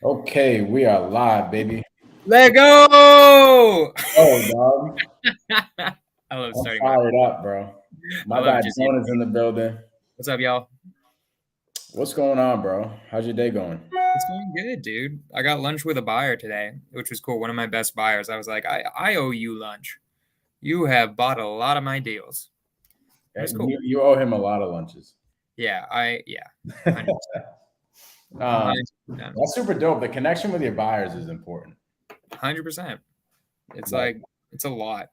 Okay, we are live, baby. Let go! Oh, dog. I love I'm starting my. fired up, bro. I My love guy just. Jonah's in the building. What's up, y'all? What's going on, bro? How's your day going? It's going good, dude. I got lunch with a buyer today, which was cool. One of my best buyers. I was like, I owe you lunch. You have bought a lot of my deals. It was cool. You owe him a lot of lunches. Yeah, 100%. That's super dope. The connection with your buyers is important. 100%. It's Like, like it's a lot.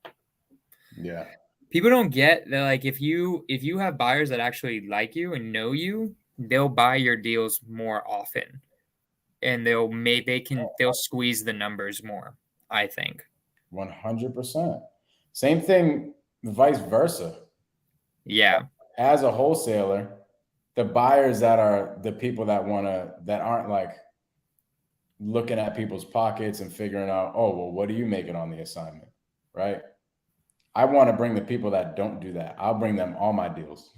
yeah. People don't get that. Like if you have buyers that actually like you and know you, they'll buy your deals more often. And they'll squeeze the numbers more, I think. 100%. Same thing, vice versa. Yeah. As a wholesaler, the buyers that are the people that aren't like looking at people's pockets and figuring out, oh, well, what are you making on the assignment? Right. I want to bring the people that don't do that. I'll bring them all my deals.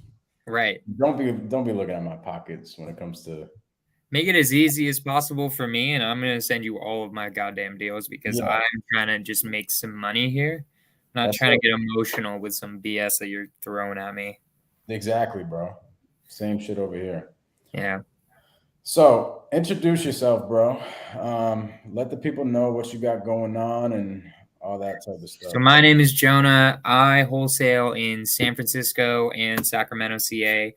Right. Don't be looking at my pockets when it comes to Make it as easy as possible for me, and I'm gonna send you all of my goddamn deals because yeah, I'm trying to just make some money here. I'm not that's trying it. to get emotional with some BS that you're throwing at me. Exactly, bro. Same shit over here. Yeah. So introduce yourself, bro. Let the people know what you got going on and all that type of So stuff. my name is Jonah. I wholesale in San Francisco and Sacramento, CA.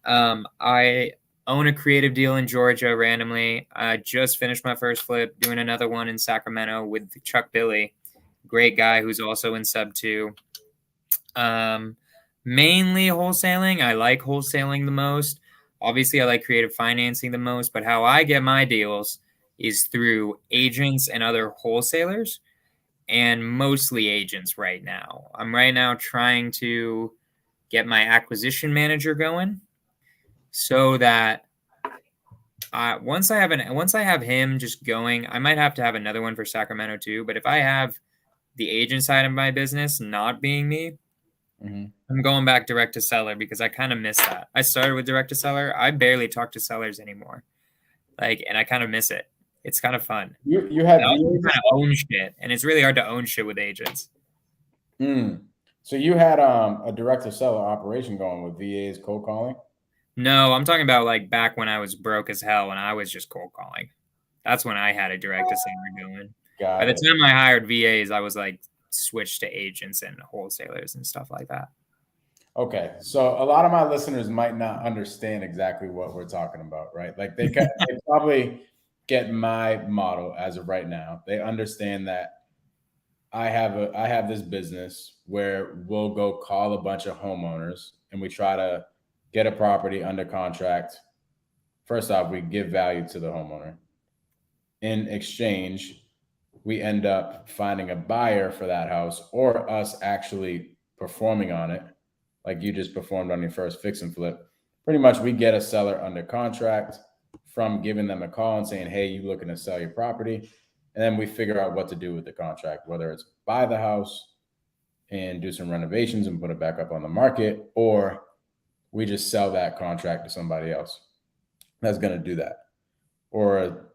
I own a creative deal in Georgia randomly. I just finished my first flip, doing another one in Sacramento with Chuck Billy, great guy who's also in Sub 2. Mainly wholesaling. I like wholesaling the most. Obviously, I like creative financing the most, but how I get my deals is through agents and other wholesalers, and mostly agents right now. I'm right now trying to get my acquisition manager going so that once I have him just going, I might have to have another one for Sacramento too. But if I have the agent side of my business not being me, Mm-hmm. I'm going back direct to seller because I kind of miss that. I started with direct to seller. I barely talk to sellers anymore. And I kind of miss it. It's kind of fun. You I had also VAs and kind of stuff? own shit, and it's really hard to own shit with agents. Mm. So you had a direct to seller operation going with VAs cold calling? No, I'm talking about like back when I was broke as hell and I was just cold calling. That's when I had a direct to seller going. By Got the it. time I hired VAs, I was like switched to agents and wholesalers and stuff like that. Okay, so a lot of my listeners might not understand exactly what we're talking about, right? Like they probably get my model as of right now. They understand that I have this business where we'll go call a bunch of homeowners and we try to get a property under contract. First off, we give value to the homeowner. In exchange, we end up finding a buyer for that house or us actually performing on it, like you just performed on your first fix and flip. Pretty much, we get a seller under contract from giving them a call and saying, hey, you looking to sell your property? And then we figure out what to do with the contract, whether it's buy the house and do some renovations and put it back up on the market, or we just sell that contract to somebody else that's going to do that, or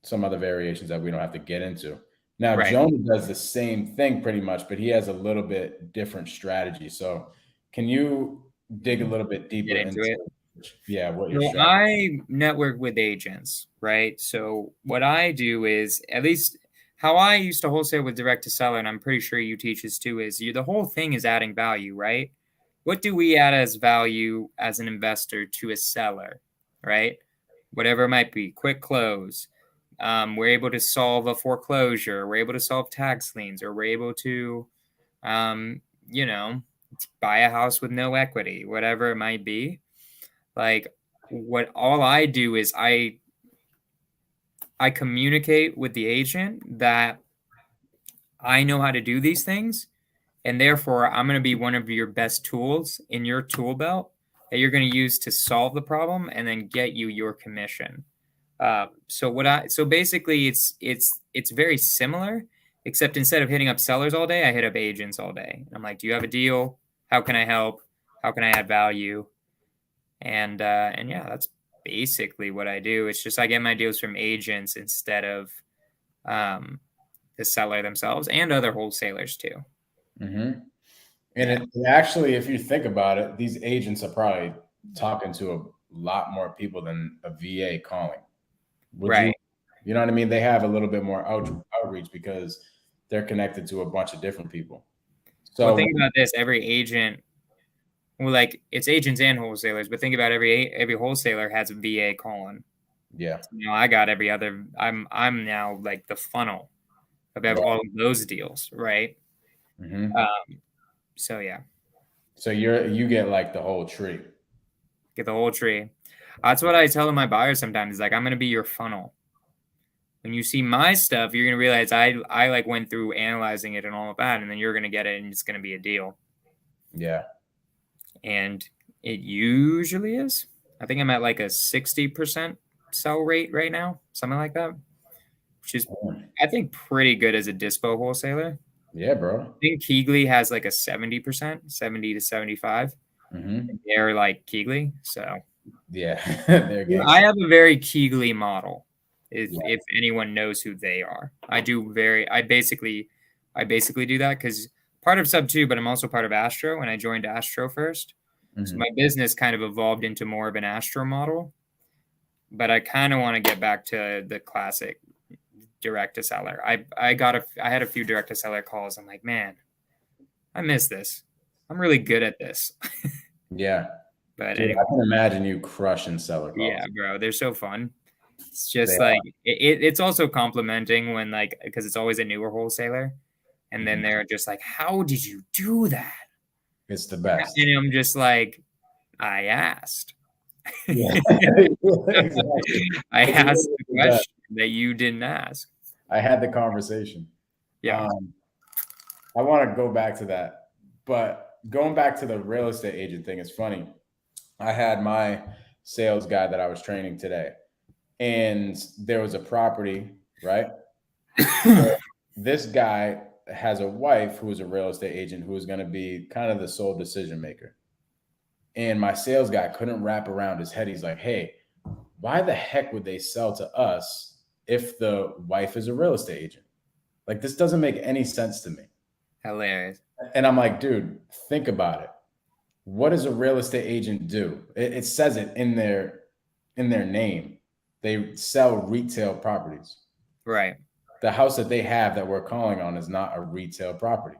some other variations that we don't have to get into. Now, Right. Jonah does the same thing pretty much, but he has a little bit different strategy. So, can you dig a little bit Get deeper into into, it. yeah, what your So strategy? I network with agents, right? So what I do is, at least how I used to wholesale with direct to seller, and I'm pretty sure you teach this too, is the whole thing is adding value, right? What do we add as value as an investor to a seller, right? Whatever it might be, quick close. We're able to solve a foreclosure. We're able to solve tax liens, or we're able to, um, you know, buy a house with no equity, whatever it might be. Like, what all I do is I communicate with the agent that I know how to do these things, and therefore I'm going to be one of your best tools in your tool belt that you're going to use to solve the problem and then get you your commission. So basically it's very similar, except instead of hitting up sellers all day, I hit up agents all day. I'm like, do you have a deal? How can I help? How can I add value? And yeah, basically what I do. It's just I get my deals from agents instead of the seller themselves and other wholesalers too. Mm-hmm. And it actually, if you think about it, these agents are probably talking to a lot more people than a VA calling. Would Right. you know what I mean? They have a little bit more outreach because they're connected to a bunch of different people. Well, So think about this. Every agent, well, like it's agents and wholesalers, but think about every wholesaler has a VA calling. yeah, You know, I got every other. I'm now like the funnel of all of those deals, right? mm-hmm. So yeah, So you get like the whole tree. get the whole tree. That's what I tell my buyers sometimes. Is like I'm gonna be your funnel. When you see my stuff, you're gonna realize I like went through analyzing it and all of that, and then you're gonna get it, and it's gonna be a deal. Yeah. And it usually is. I think I'm at like a 60% sell rate right now, something like that, which is I think pretty good as a dispo wholesaler. Yeah, bro. I think Keegley has like a 70%, 70 to 75. Mm-hmm. They're like Keegley, so yeah, they're gangster. I have a very Keegley model. If anyone knows who they are, I basically do that because part of Sub 2, but I'm also part of Astro, and I joined Astro first. Mm-hmm. So my business kind of evolved into more of an Astro model, but I kind of want to get back to the classic direct to seller. I had a few direct to seller calls. I'm like, man, I miss this. I'm really good at this. Yeah. But dude, anyway, I can imagine you crushing seller calls. Yeah, bro, they're so fun. It's just it's also complimenting when because it's always a newer wholesaler, and then they're just like, "How did you do that?" It's the best. And I'm just like, I asked. Yeah. I asked the question that you didn't ask. I had the conversation. Yeah. I want to go back to that, but going back to the real estate agent thing is funny. I had my sales guy that I was training today, and there was a property, right? This guy has a wife who is a real estate agent who is going to be kind of the sole decision maker. And my sales guy couldn't wrap around his head. He's like, hey, why the heck would they sell to us if the wife is a real estate agent? Like, this doesn't make any sense to me. Hilarious. And I'm like, dude, think about it. What does a real estate agent do? It says it in their name. They sell retail properties. Right. The house that they have that we're calling on is not a retail property.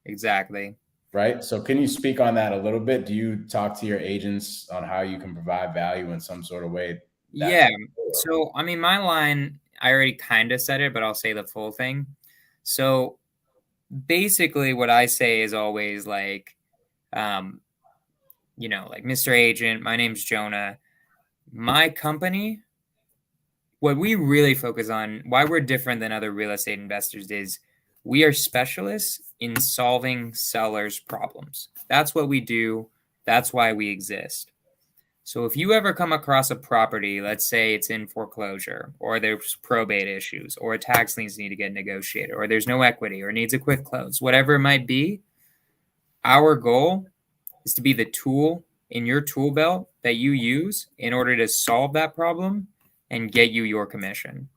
Exactly. Right. So can you speak on that a little bit? Do you talk to your agents on how you can provide value in some sort of way? Yeah. So, I mean, my line, I already kind of said it, but I'll say the full thing. So basically what I say is always like, like Mr. Agent, my name's Jonah. My company, what we really focus on, why we're different than other real estate investors is we are specialists in solving sellers' problems. That's what we do. That's why we exist. So if you ever come across a property, let's say it's in foreclosure, or there's probate issues, or tax liens need to get negotiated, or there's no equity, or needs a quick close, whatever it might be, our goal is to be the tool in your tool belt that you use in order to solve that problem and get you your commission.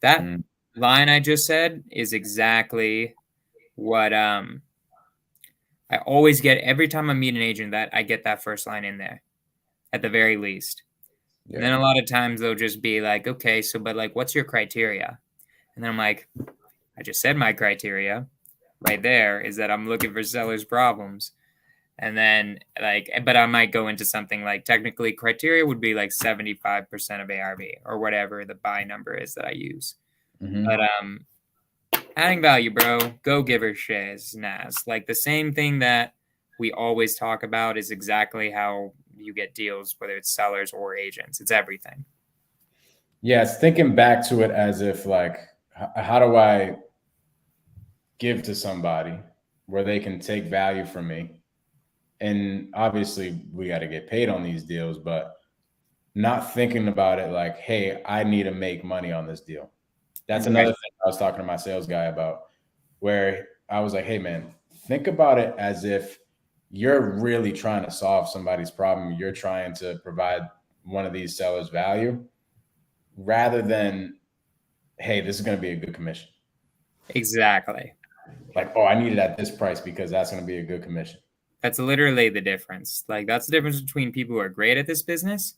That line I just said is exactly what I always get every time I meet an agent, that I get that first line in there at the very least. Yeah. And then a lot of times they'll just be like, okay, so, but like, what's your criteria? And then I'm like, I just said my criteria right there is that I'm looking for sellers' problems. And then but I might go into something like technically criteria would be like 75% of ARV or whatever the buy number is that I use. Mm-hmm. But adding value, bro, go giver shares, NAS. Like the same thing that we always talk about is exactly how you get deals, whether it's sellers or agents. It's everything. Yeah, it's thinking back to it as if like, how do I give to somebody where they can take value from me? And obviously we got to get paid on these deals, but not thinking about it like, hey, I need to make money on this deal. That's another thing I was talking to my sales guy about, where I was like, hey, man, think about it as if you're really trying to solve somebody's problem. You're trying to provide one of these sellers value, rather than, hey, this is going to be a good commission. Exactly. Like, oh, I need it at this price because that's going to be a good commission. That's literally the difference. Like, that's the difference between people who are great at this business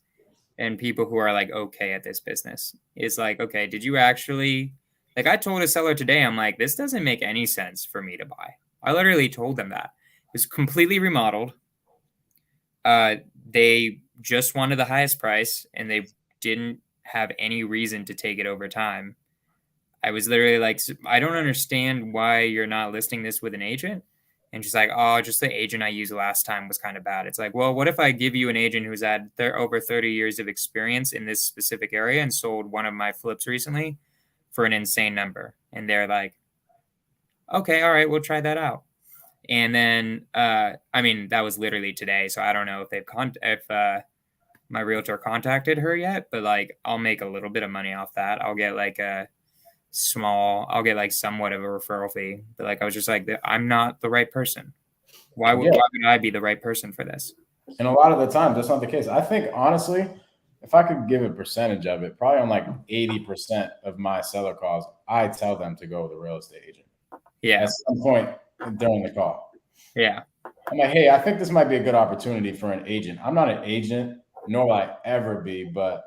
and people who are like okay at this business. It's like, okay, did you actually, like, I told a seller today, I'm like, this doesn't make any sense for me to buy. I literally told them that. It's completely remodeled. They just wanted the highest price and they didn't have any reason to take it over time. I was literally like, I don't understand why you're not listing this with an agent. And she's like, oh, just the agent I used last time was kind of bad. It's like, well, what if I give you an agent who's had over 30 years of experience in this specific area and sold one of my flips recently for an insane number? And they're like, okay, all right, we'll try that out. And then, I mean, that was literally today. So I don't know if if my realtor contacted her yet, but like, I'll make a little bit of money off that. I'll get like I'll get like somewhat of a referral fee. But like, I was just like, I'm not the right person. Why would I be the right person for this? And a lot of the time, that's not the case. I think, honestly, if I could give a percentage of it, probably on like 80% of my seller calls, I tell them to go with a real estate agent. Yeah. At some point during the call. Yeah. I'm like, hey, I think this might be a good opportunity for an agent. I'm not an agent, nor will I ever be, but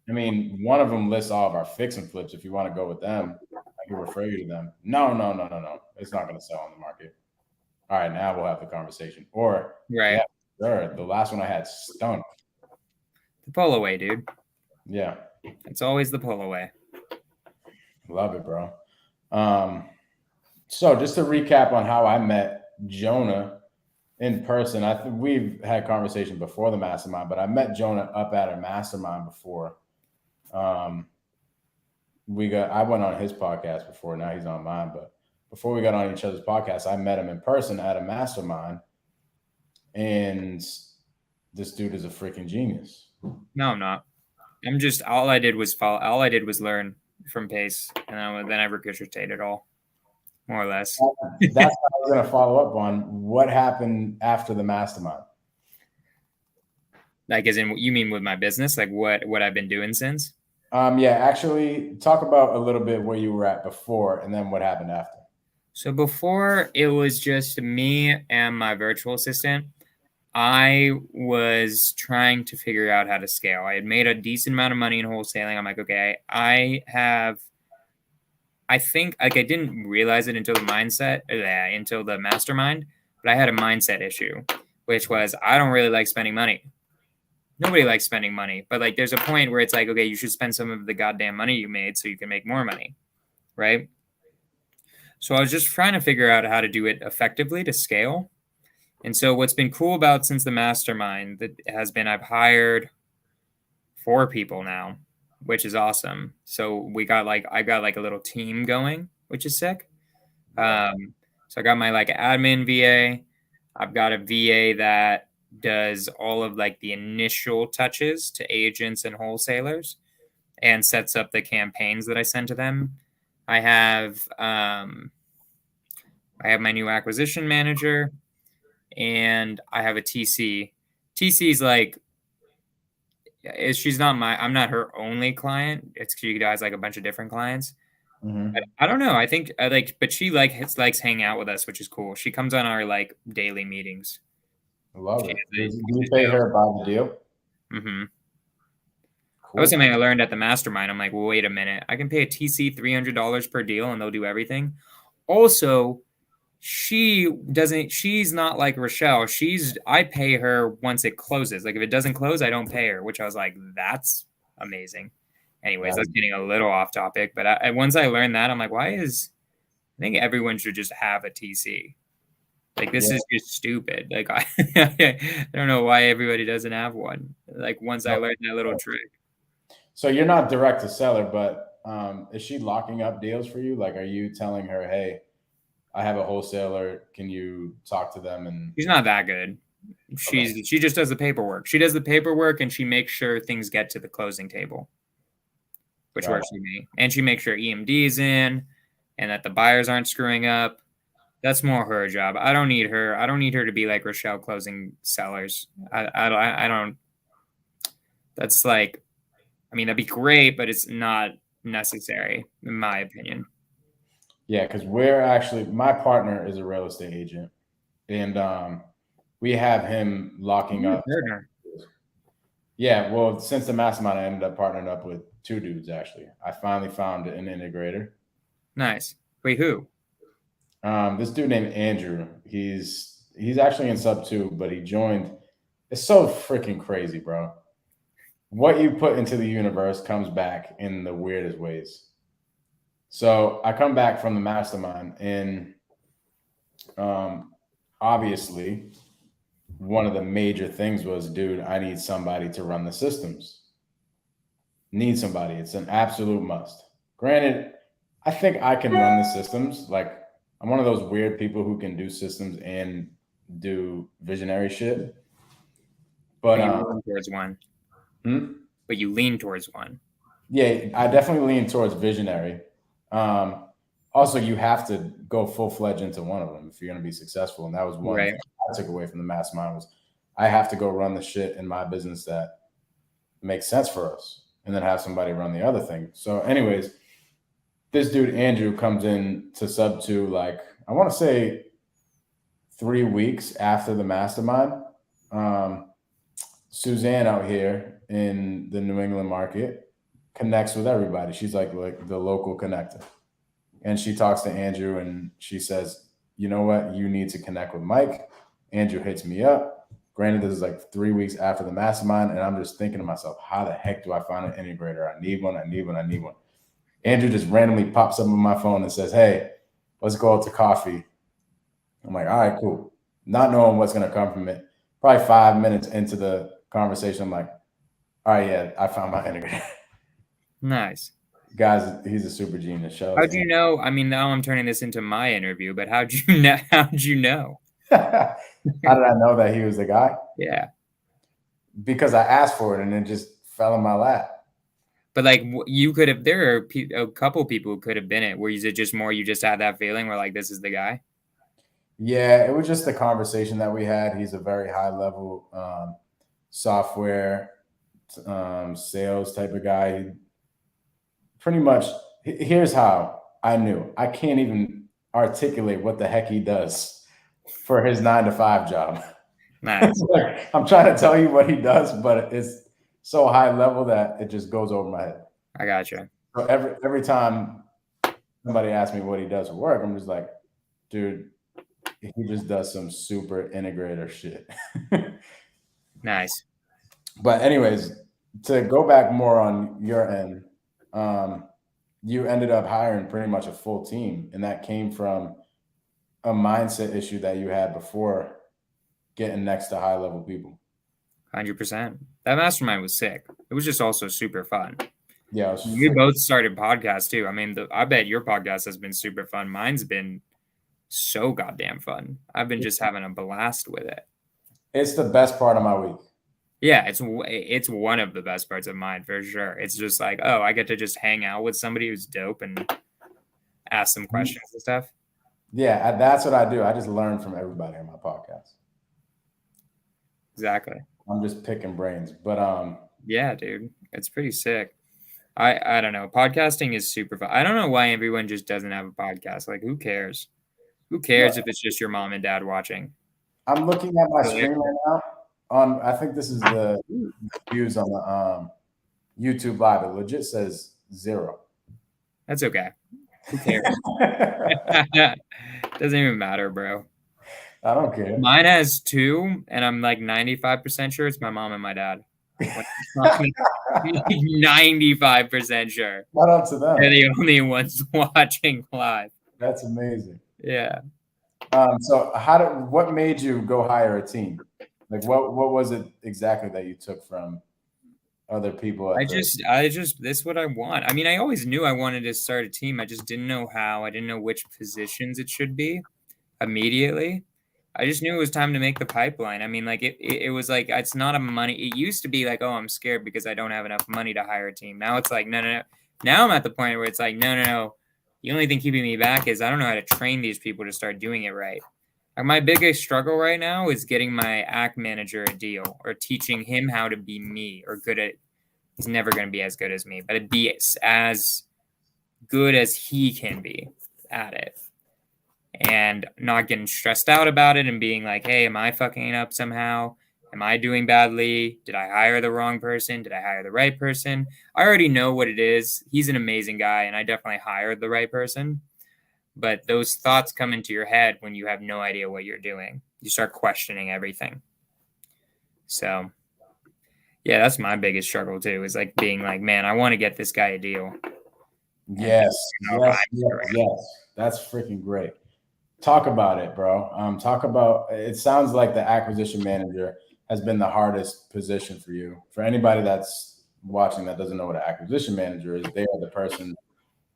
I mean, one of them lists all of our fix and flips. If you want to go with them, I can refer you to them. No. It's not going to sell on the market. All right, now we'll have the conversation. Or, right. Yeah, sure. The last one I had stunk. The pull away, dude. Yeah. It's always the pull away. Love it, bro. So just to recap on how I met Jonah in person, we've had conversation before the mastermind, but I met Jonah up at a mastermind before. I went on his podcast before. Now he's on mine, but before we got on each other's podcast, I met him in person at a mastermind, and this dude is a freaking genius. No, I'm not. I'm just, all I did was learn from Pace, and then I regurgitated all, more or less. That's what I was going to follow up on. What happened after the mastermind? Like, as in, you mean with my business, like what I've been doing since? Yeah, actually, talk about a little bit where you were at before, and then what happened after. So before, it was just me and my virtual assistant. I was trying to figure out how to scale. I had made a decent amount of money in wholesaling. I'm like, okay, I think, like, I didn't realize it until the mastermind, but I had a mindset issue, which was I don't really like spending money. Nobody likes spending money, but like, there's a point where it's like, okay, you should spend some of the goddamn money you made so you can make more money, right? So I was just trying to figure out how to do it effectively to scale. And so what's been cool about since the mastermind that has been I've hired 4 people now, which is awesome. So I got like a little team going, which is sick. So I got my like admin VA. I've got a VA that does all of like the initial touches to agents and wholesalers and sets up the campaigns that I send to them. I have my new acquisition manager, and I have a TC. TC's like, I'm not her only client. She has like a bunch of different clients. Mm-hmm. I don't know. I think but she likes hanging out with us, which is cool. She comes on our like daily meetings. I love it. Do you pay her by the deal? Mm-hmm. Cool. That was something I learned at the mastermind. I'm like, well, wait a minute. I can pay a TC $300 per deal and they'll do everything. Also, she's not like Rochelle. I pay her once it closes. Like, if it doesn't close, I don't pay her, which I was like, that's amazing. Anyways, that's getting a little off topic, but once I learned that, I'm like, I think everyone should just have a TC. Like, this is just stupid. Like, I don't know why everybody doesn't have one. Like, once I learned that little trick. So you're not direct to seller, but is she locking up deals for you? Like, are you telling her, hey, I have a wholesaler, can you talk to them? And she's not that good. She just does the paperwork. She does the paperwork and she makes sure things get to the closing table, which works for me. And she makes sure EMD is in and that the buyers aren't screwing up. That's more her job. I don't need her. I don't need her to be like Rochelle closing sellers. I don't. That's like, I mean, that'd be great, but it's not necessary, in my opinion. Yeah, because my partner is a real estate agent, and we have him locking Your up. partner. Yeah, well, since the mastermind, I ended up partnering up with two dudes. Actually, I finally found an integrator. Nice. Wait, who? This dude named Andrew. He's actually in sub two, but he joined. It's so freaking crazy, bro. What you put into the universe comes back in the weirdest ways. So I come back from the mastermind, and obviously, one of the major things was, dude, I need somebody to run the systems. Need somebody. It's an absolute must. Granted, I think I can run the systems. Like, I'm one of those weird people who can do systems and do visionary shit. But You lean towards one. But you lean towards one. Yeah, I definitely lean towards visionary. Also, you have to go full fledged into one of them if you're going to be successful. And that was one thing I took away from the mastermind was I have to go run the shit in my business that makes sense for us, and then have somebody run the other thing. So, anyways, this dude Andrew comes in to sub two, like I want to say 3 weeks after the mastermind. Suzanne out here in the New England market connects with everybody. She's like the local connector. And she talks to Andrew and she says, you know what? You need to connect with Mike. Andrew hits me up. Granted, this is like 3 weeks after the mastermind. And I'm just thinking to myself, how the heck do I find an integrator? I need one. Andrew just randomly pops up on my phone and says, hey, let's go out to coffee. I'm like, all right, cool. Not knowing what's going to come from it. Probably 5 minutes into the conversation, I'm like, all right, yeah, I found my integrator. Nice. Guys, he's a super genius. How'd you know? I mean, now I'm turning this into my interview, but how'd you know? How'd you know? How did I know that he was the guy? Yeah. Because I asked for it and it just fell in my lap. But like you could have, there are a couple people who could have been it. Were you just more, you just had that feeling where like, this is the guy? Yeah, it was just the conversation that we had. He's a very high level software sales type of guy. He pretty much, here's how I knew. I can't even articulate what the heck he does for his 9-to-5 job. Nice. I'm trying to tell you what he does, but it's so high level that it just goes over my head. I gotcha. So every time somebody asks me what he does for work, I'm just like, dude, he just does some super integrator shit. Nice. But anyways, to go back more on your end, you ended up hiring pretty much a full team, and that came from a mindset issue that you had before getting next to high level people. 100%. That mastermind was sick. It was just also super fun. Yeah, we both started podcasts too. I mean, I bet your podcast has been super fun. Mine's been so goddamn fun. I've been just having a blast with it. It's the best part of my week. Yeah, it's one of the best parts of mine for sure. It's just like, oh, I get to just hang out with somebody who's dope and ask some questions and stuff. Yeah, that's what I do. I just learn from everybody on my podcast. Exactly. I'm just picking brains, but yeah, dude, it's pretty sick. I don't know. Podcasting is super fun. I don't know why everyone just doesn't have a podcast. Like, who cares? Who cares if it's just your mom and dad watching? I'm looking at my screen right now. I think this is the views on the YouTube Live. It legit says 0. That's okay. Who cares? Doesn't even matter, bro. I don't care. Mine has 2, and I'm like 95% sure it's my mom and my dad. 95% sure. Shout out to them. They're the only ones watching live. That's amazing. Yeah. So what made you go hire a team? Like what was it exactly that you took from other people? This is what I want. I mean, I always knew I wanted to start a team. I just didn't know how. I didn't know which positions it should be immediately. I just knew it was time to make the pipeline. I mean, like it was like, it's not a money. It used to be like, oh, I'm scared because I don't have enough money to hire a team. Now it's like, no. Now I'm at the point where it's like, no. The only thing keeping me back is I don't know how to train these people to start doing it right. Like my biggest struggle right now is getting my act manager a deal or teaching him how to be me or good at He's never going to be as good as me, but it'd be as good as he can be at it. And not getting stressed out about it and being like, hey, am I fucking up somehow? Am I doing badly? Did I hire the wrong person? Did I hire the right person? I already know what it is. He's an amazing guy, and I definitely hired the right person. But those thoughts come into your head when you have no idea what you're doing. You start questioning everything. So, yeah, that's my biggest struggle too, is like being like, man, I want to get this guy a deal. Yes. That's freaking great. Talk about it, bro. Talk about it. Sounds like the acquisition manager has been the hardest position for you. For anybody that's watching that doesn't know what an acquisition manager is, they are the person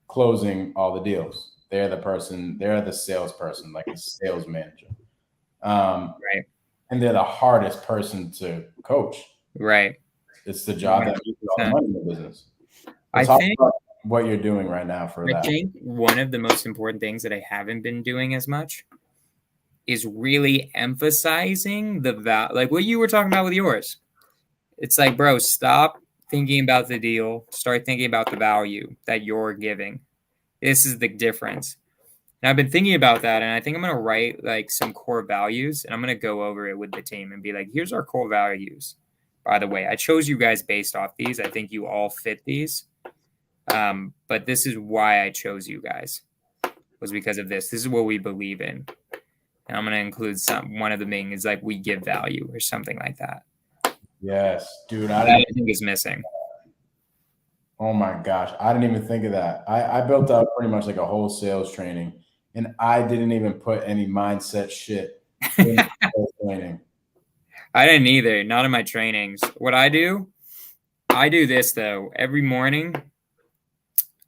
closing all the deals. They're the salesperson, like a sales manager. Right. And they're the hardest person to coach. Right. It's the job that makes all the money in the business. I think what you're doing right now for that. I think one of the most important things that I haven't been doing as much is really emphasizing like what you were talking about with yours. It's like, bro, stop thinking about the deal. Start thinking about the value that you're giving. This is the difference. And I've been thinking about that, and I think I'm going to write like some core values, and I'm going to go over it with the team and be like, here's our core values. By the way, I chose you guys based off these. I think you all fit these. But this is why I chose you guys, was because of this. This is what we believe in. And I'm going to include one of the things is like we give value or something like that. Yes, dude. I think is missing. Oh my gosh. I didn't even think of that. I built out pretty much like a whole sales training, and I didn't even put any mindset shit in sales training. I didn't either. Not in my trainings. What I do this though. Every morning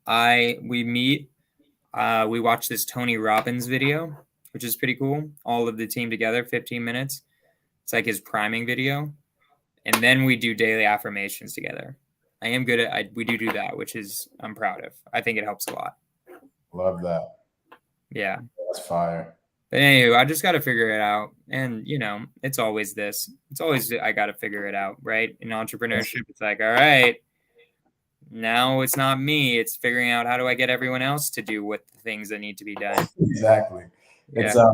we meet, we watch this Tony Robbins video, which is pretty cool. All of the team together, 15 minutes. It's like his priming video. And then we do daily affirmations together. I am good at, we do that, which is, I'm proud of. I think it helps a lot. Love that. Yeah. That's fire. But anyway, I just got to figure it out. And, it's always this. It's always, I got to figure it out, right? In entrepreneurship, it's like, all right, now it's not me. It's figuring out how do I get everyone else to do what the things that need to be done. Exactly. Yeah.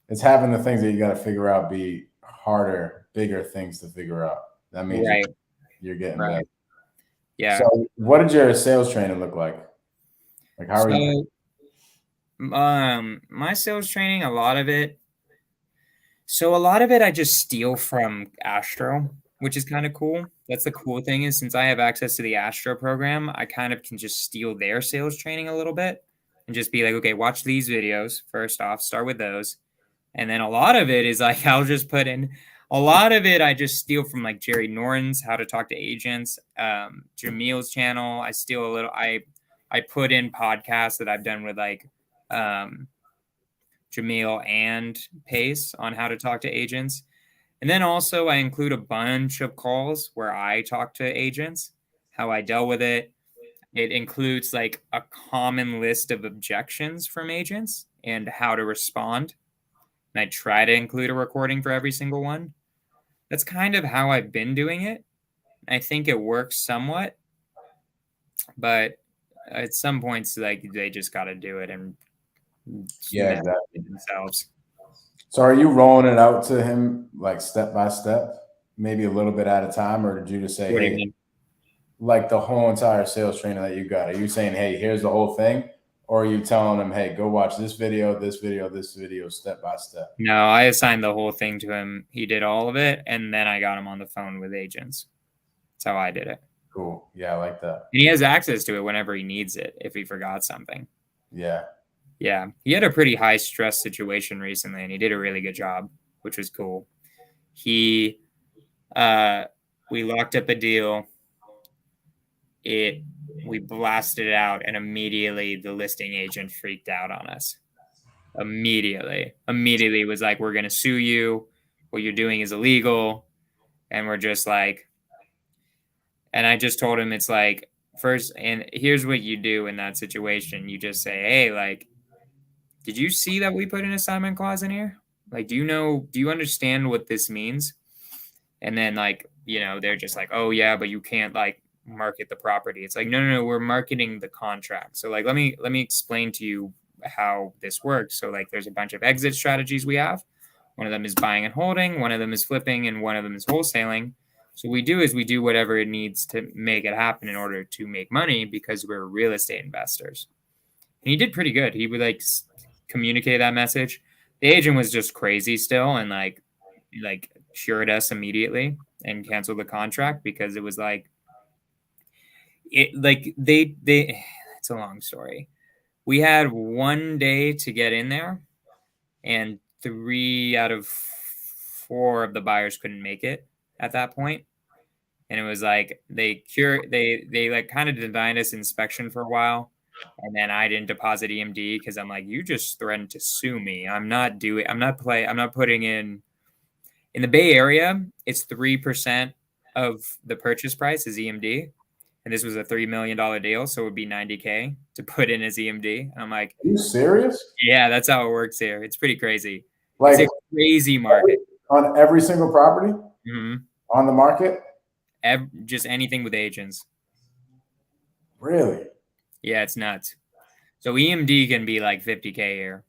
It's having the things that you got to figure out be harder, bigger things to figure out. That means you're getting better. Yeah. So what did your sales training look like? Like how are you? My sales training, a lot of it I just steal from Astro, which is kind of cool. That's the cool thing is since I have access to the Astro program, I kind of can just steal their sales training a little bit and just be like, okay, watch these videos first off, start with those. And then a lot of it is like, I'll just put in a lot of it. I just steal from like Jerry Norton's How to Talk to Agents, Jamil's channel. I steal a little, I put in podcasts that I've done with like, Jamil and Pace on how to talk to agents. And then also I include a bunch of calls where I talk to agents, how I dealt with it. It includes like a common list of objections from agents and how to respond. And I try to include a recording for every single one. That's kind of how I've been doing it. I think it works somewhat, but at some points, like they just got to do it and exactly themselves. So are you rolling it out to him like step by step, maybe a little bit at a time, or did you just say, hey, like the whole entire sales training that you got? Are you saying, hey, here's the whole thing? Or are you telling him, hey, go watch this video, step by step? No, I assigned the whole thing to him. He did all of it, and then I got him on the phone with agents. That's how I did it. Cool. Yeah, I like that. And he has access to it whenever he needs it if he forgot something. Yeah. Yeah. He had a pretty high stress situation recently, and he did a really good job, which was cool. We locked up a deal. We blasted it out, and immediately the listing agent freaked out on us. Immediately was like, we're going to sue you. What you're doing is illegal. And we're just like, and I just told him it's like, first, and here's what you do in that situation. You just say, hey, like, did you see that we put an assignment clause in here? Like, do you understand what this means? And then like, they're just like, oh yeah, but you can't like market the property. It's like, no, we're marketing the contract. So like, let me explain to you how this works. So like, there's a bunch of exit strategies we have. One of them is buying and holding, one of them is flipping, and one of them is wholesaling. So we do whatever it needs to make it happen in order to make money because we're real estate investors. And he did pretty good. He would like communicate that message. The agent was just crazy still and like cured us immediately and canceled the contract because it was like they it's a long story. We had 1 day to get in there and 3 out of 4 of the buyers couldn't make it at that point. And it was like they like kind of denied us inspection for a while. And then I didn't deposit EMD because I'm like, you just threatened to sue me. I'm not putting in the Bay Area, it's 3% of the purchase price is EMD. And this was a $3 million deal, so it would be $90K to put in as EMD. And I'm like, are you serious? Yeah, that's how it works here. It's pretty crazy. Like it's a crazy market. On every single property? Mm-hmm. On the market? Just anything with agents. Really? Yeah, it's nuts. So EMD can be like 50K here.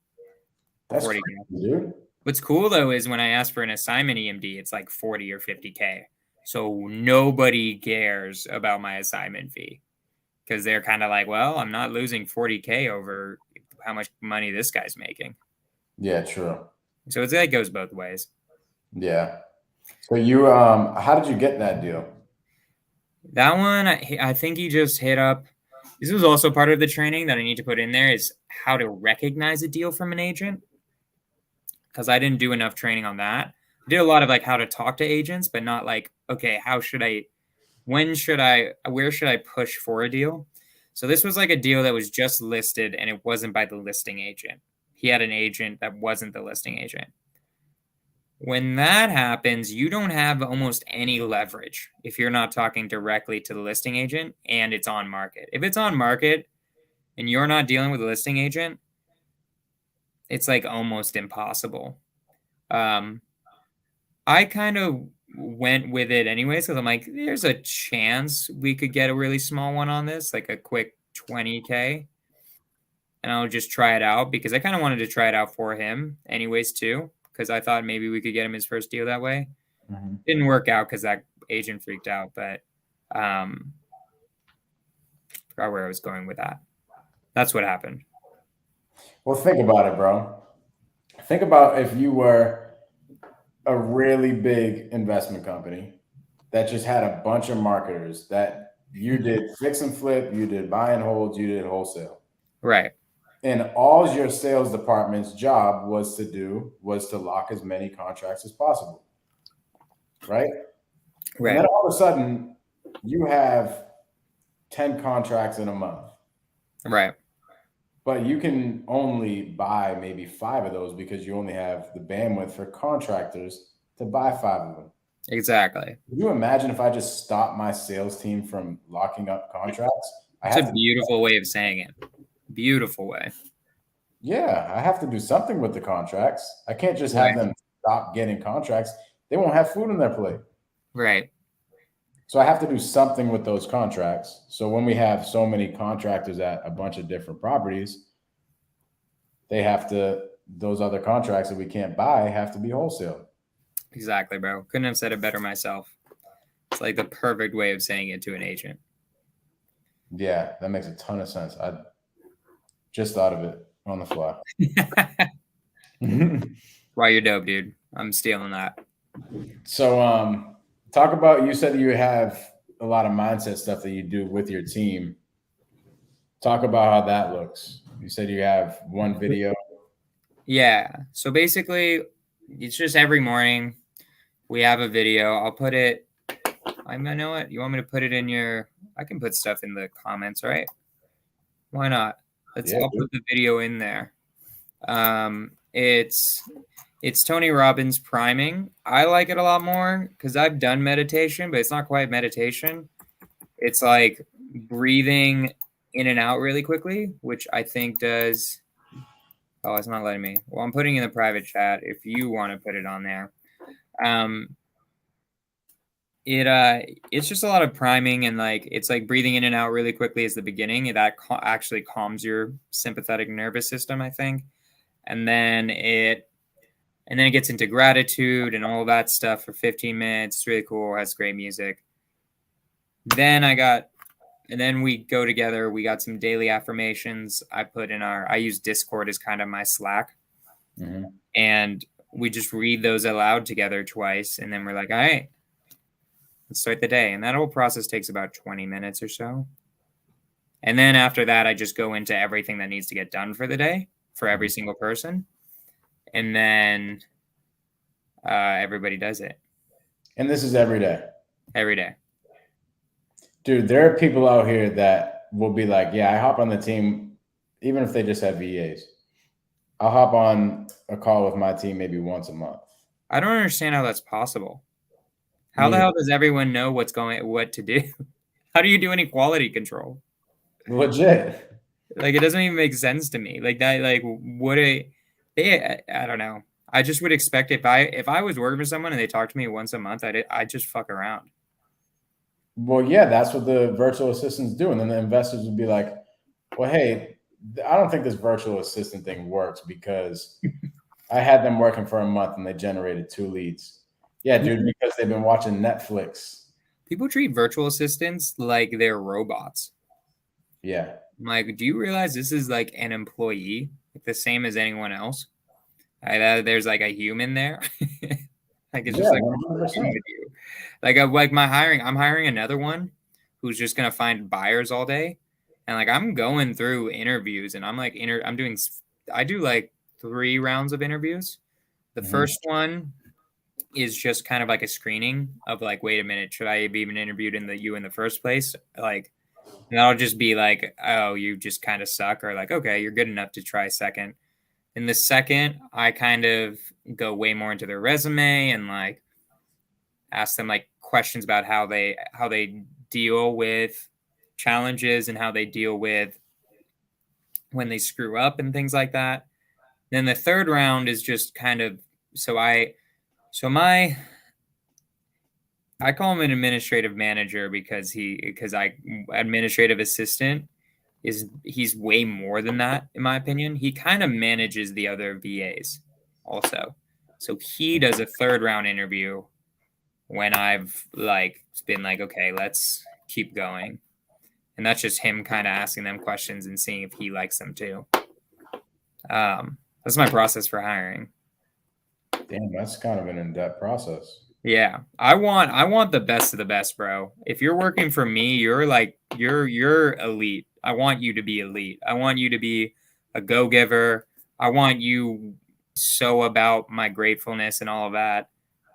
That's 40K. Crazy, dude. What's cool though is when I ask for an assignment EMD, it's like 40 or 50K. So nobody cares about my assignment fee because they're kind of like, well, I'm not losing 40K over how much money this guy's making. Yeah, true. So it goes both ways. Yeah. So you, how did you get that deal? That one, I think he just hit up. This was also part of the training that I need to put in there is how to recognize a deal from an agent. Because I didn't do enough training on that. I did a lot of like how to talk to agents, but not like, okay, where should I push for a deal? So this was like a deal that was just listed and it wasn't by the listing agent. He had an agent that wasn't the listing agent. When that happens, you don't have almost any leverage if you're not talking directly to the listing agent and it's on market. If it's on market and you're not dealing with a listing agent, it's like almost impossible. I kind of went with it anyways because I'm like, there's a chance we could get a really small one on this, like a quick 20K. And I'll just try it out because I kind of wanted to try it out for him anyways too. Because I thought maybe we could get him his first deal that way. Mm-hmm. Didn't work out because that agent freaked out, but forgot where I was going with that. That's what happened. Well, think about it, bro. Think about if you were a really big investment company that just had a bunch of marketers that you did fix and flip, you did buy and hold, you did wholesale. Right. And all your sales department's job was to lock as many contracts as possible. Right? Right. And then all of a sudden you have 10 contracts in a month. Right. But you can only buy maybe 5 of those because you only have the bandwidth for contractors to buy 5 of them. Exactly. Can you imagine if I just stopped my sales team from locking up contracts? It's a beautiful way of saying it. Beautiful way. Yeah, I have to do something with the contracts. I can't just have them stop getting contracts. They won't have food on their plate. Right. So I have to do something with those contracts. So when we have so many contractors at a bunch of different properties, those other contracts that we can't buy have to be wholesale. Exactly, bro. Couldn't have said it better myself. It's like the perfect way of saying it to an agent. Yeah, that makes a ton of sense. I just thought of it on the fly. Why you're dope, dude. I'm stealing that. So talk about, you said you have a lot of mindset stuff that you do with your team. Talk about how that looks. You said you have one video. Yeah. So basically, it's just every morning we have a video. I'll put it. I know what you want me to put it in your. I can put stuff in the comments, right? Why not? I'll put the video in there. It's Tony Robbins priming. I like it a lot more because I've done meditation, but it's not quite meditation. It's like breathing in and out really quickly, which I think does. Oh, it's not letting me. Well, I'm putting in the private chat if you want to put it on there. it's just a lot of priming, and like it's like breathing in and out really quickly is the beginning. That actually calms your sympathetic nervous system, I think. And then it gets into gratitude and all that stuff for 15 minutes. It's really cool. Has great music. Then we go together. We got some daily affirmations. I use Discord as kind of my Slack. Mm-hmm. And we just read those aloud together twice. And then we're like, all right, let's start the day. And that whole process takes about 20 minutes or so. And then after that, I just go into everything that needs to get done for the day for every single person. And then everybody does it. And this is every day? Every day. Dude, there are people out here that will be like, yeah, I hop on the team, even if they just have VAs. I'll hop on a call with my team maybe once a month. I don't understand how that's possible. How the hell does everyone know what to do? How do you do any quality control? Legit. Like, it doesn't even make sense to me. Like that, like I don't know. I just would expect if I was working for someone and they talked to me once a month, I'd just fuck around. Well, yeah, that's what the virtual assistants do. And then the investors would be like, well, hey, I don't think this virtual assistant thing works because I had them working for a month and they generated 2 leads. Yeah, dude, because they've been watching Netflix. People treat virtual assistants like they're robots. Yeah. I'm like, do you realize this is like an employee, like the same as anyone else? There's like a human there. Like it's just like 100%. with you. Like my hiring, I'm hiring another one who's just gonna find buyers all day, and like I'm going through interviews, and I'm like I do like 3 rounds of interviews. The first one is just kind of like a screening of like, wait a minute, should I have even interviewed in the first place? Like, and that'll just be like, oh, you just kind of suck, or like, okay, you're good enough to try second. In the second, I kind of go way more into their resume and like ask them like questions about how they deal with challenges and how they deal with when they screw up and things like that. Then the third round is just kind of I call him an administrative manager because administrative assistant he's way more than that, in my opinion. He kind of manages the other VAs also. So he does a 3rd round interview when I've like been like, okay, let's keep going. And that's just him kind of asking them questions and seeing if he likes them too. That's my process for hiring. Damn, that's kind of an in-depth process. Yeah. I want the best of the best, bro. If you're working for me, you're elite. I want you to be elite. I want you to be a go-giver. I want you so about my gratefulness and all of that.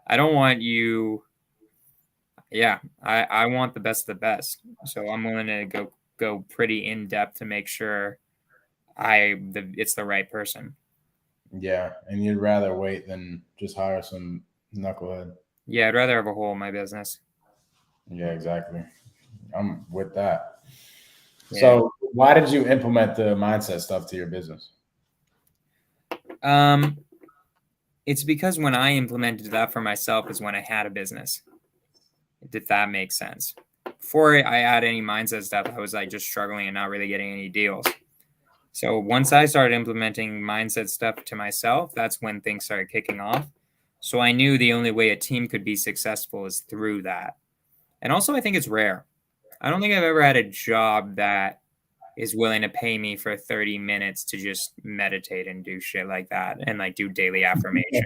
I don't want you. Yeah, I want the best of the best. So I'm willing to go pretty in depth to make sure it's the right person. Yeah, and you'd rather wait than just hire some knucklehead. Yeah, I'd rather have a hole in my business. Yeah, exactly. I'm with that. Yeah. So why did you implement the mindset stuff to your business? It's because when I implemented that for myself is when I had a business. If that makes sense. Before I had any mindset stuff, I was like just struggling and not really getting any deals. So once I started implementing mindset stuff to myself, that's when things started kicking off. So I knew the only way a team could be successful is through that. And also, I think it's rare. I don't think I've ever had a job that is willing to pay me for 30 minutes to just meditate and do shit like that and like do daily affirmations.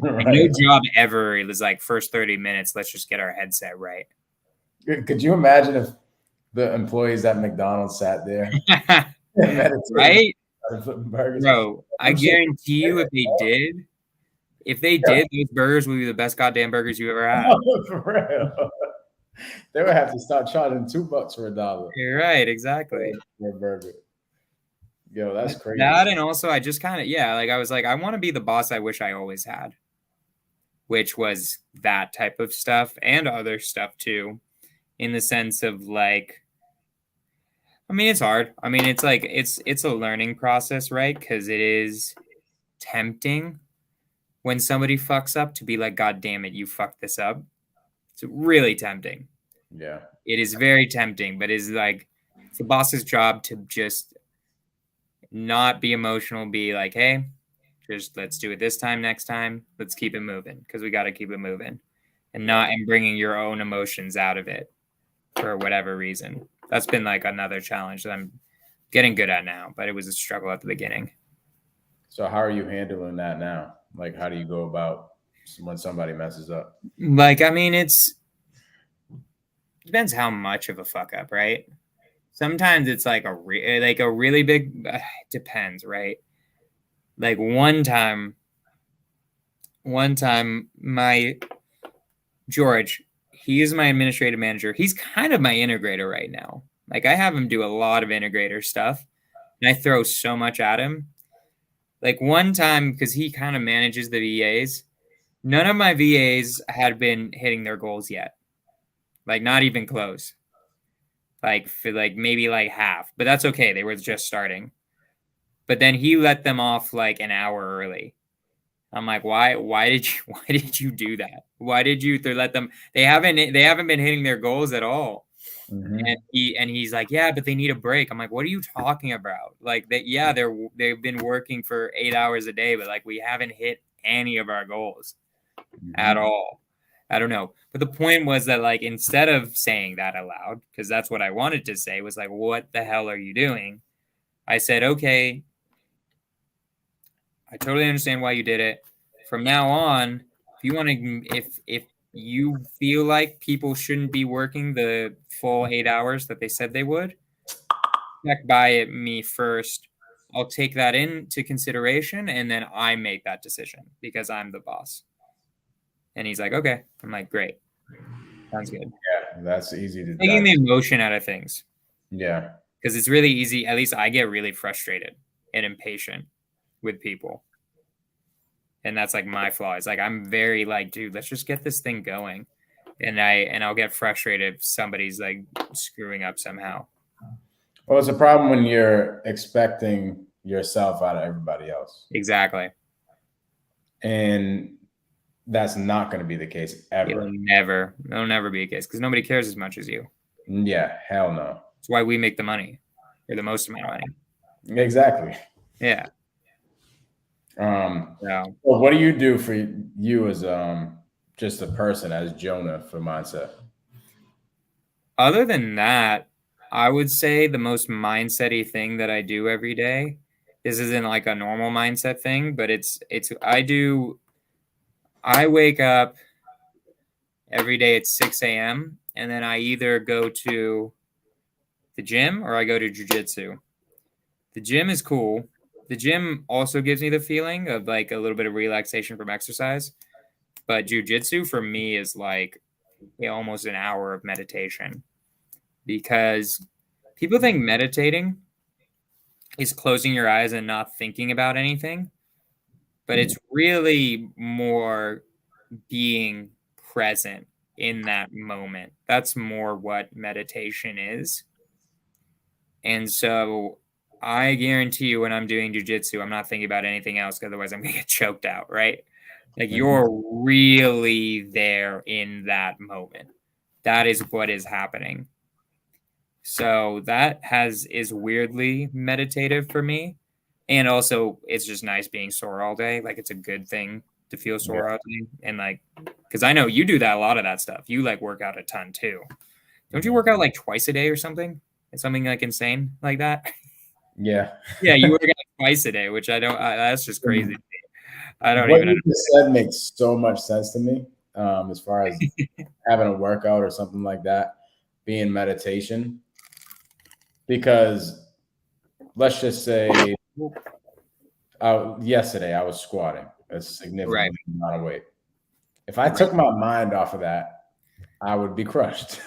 Right. Like, no job ever was like first 30 minutes, let's just get our headset right. Could you imagine if the employees at McDonald's sat there? Right? Bro, I guarantee you if they did, those burgers would be the best goddamn burgers you ever had. Oh, for real. They would have to start charging $2 for $1. You're right, exactly. For a burger. Yo, that's crazy. That, and also I just kind of, I was like, I want to be the boss I wish I always had, which was that type of stuff and other stuff too, in the sense of like, I mean, it's hard. I mean, it's like, it's a learning process, right? Because it is tempting when somebody fucks up to be like, God damn it, you fucked this up. It's really tempting. Yeah. It is very tempting, but it's like it's the boss's job to just not be emotional, be like, hey, just let's do it this time, next time. Let's keep it moving because we got to keep it moving and not and bringing your own emotions out of it for whatever reason. That's been like another challenge that I'm getting good at now, but it was a struggle at the beginning. So how are you handling that now? Like, how do you go about when somebody messes up? Like, I mean, it's depends how much of a fuck up, right? Sometimes it's like a really big depends, right? Like one time my George, he is my administrative manager. He's kind of my integrator right now. Like I have him do a lot of integrator stuff and I throw so much at him. Like one time, because he kind of manages the VAs, none of my VAs had been hitting their goals yet. Like not even close. Like for like maybe like half, but that's okay. They were just starting. But then he let them off like an hour early. I'm like, why did you do that? Why did you let them? They haven't been hitting their goals at all. Mm-hmm. And he's like, yeah, but they need a break. I'm like, what are you talking about? Like that, yeah, they've been working for 8 hours a day, but like we haven't hit any of our goals at all. I don't know. But the point was that like instead of saying that aloud, because that's what I wanted to say, was like, what the hell are you doing? I said, okay, I totally understand why you did it. From now on, if you want to, if you feel like people shouldn't be working the full 8 hours that they said they would, check by me first. I'll take that into consideration, and then I make that decision because I'm the boss. And he's like, okay. I'm like, great. Sounds good. Yeah, that's easy to Taking the emotion out of things. Yeah. Because it's really easy. At least I get really frustrated and impatient with people. And that's like my flaw. It's like I'm very like, dude, let's just get this thing going. And I'll get frustrated if somebody's like screwing up somehow. Well, it's a problem when you're expecting yourself out of everybody else. Exactly. And that's not going to be the case ever. It'll never be a case because nobody cares as much as you. Yeah, hell no. That's why we make the money or the most amount of money. Exactly. Yeah. Well, what do you do for you as just a person, as Jonah, for mindset? Other than that, I would say the most mindset-y thing that I do every day. This isn't like a normal mindset thing, but I wake up every day at 6 a.m. and then I either go to the gym or I go to jujitsu. The gym is cool. The gym also gives me the feeling of like a little bit of relaxation from exercise. But jujitsu for me is like almost an hour of meditation because people think meditating is closing your eyes and not thinking about anything. But it's really more being present in that moment. That's more what meditation is. And so I guarantee you when I'm doing jujitsu, I'm not thinking about anything else. Otherwise, I'm going to get choked out, right? Like you're really there in that moment. That is what is happening. So that is weirdly meditative for me. And also it's just nice being sore all day. Like it's a good thing to feel sore all day. And like, because I know you do that a lot of that stuff. You like work out a ton too. Don't you work out like twice a day or something? It's something like insane like that. Yeah. Yeah, you work out twice a day, which I don't. That's just crazy. I don't what even. What you just said makes so much sense to me. As far as having a workout or something like that being meditation, because let's just say yesterday I was squatting a significant amount of weight. If I took my mind off of that, I would be crushed.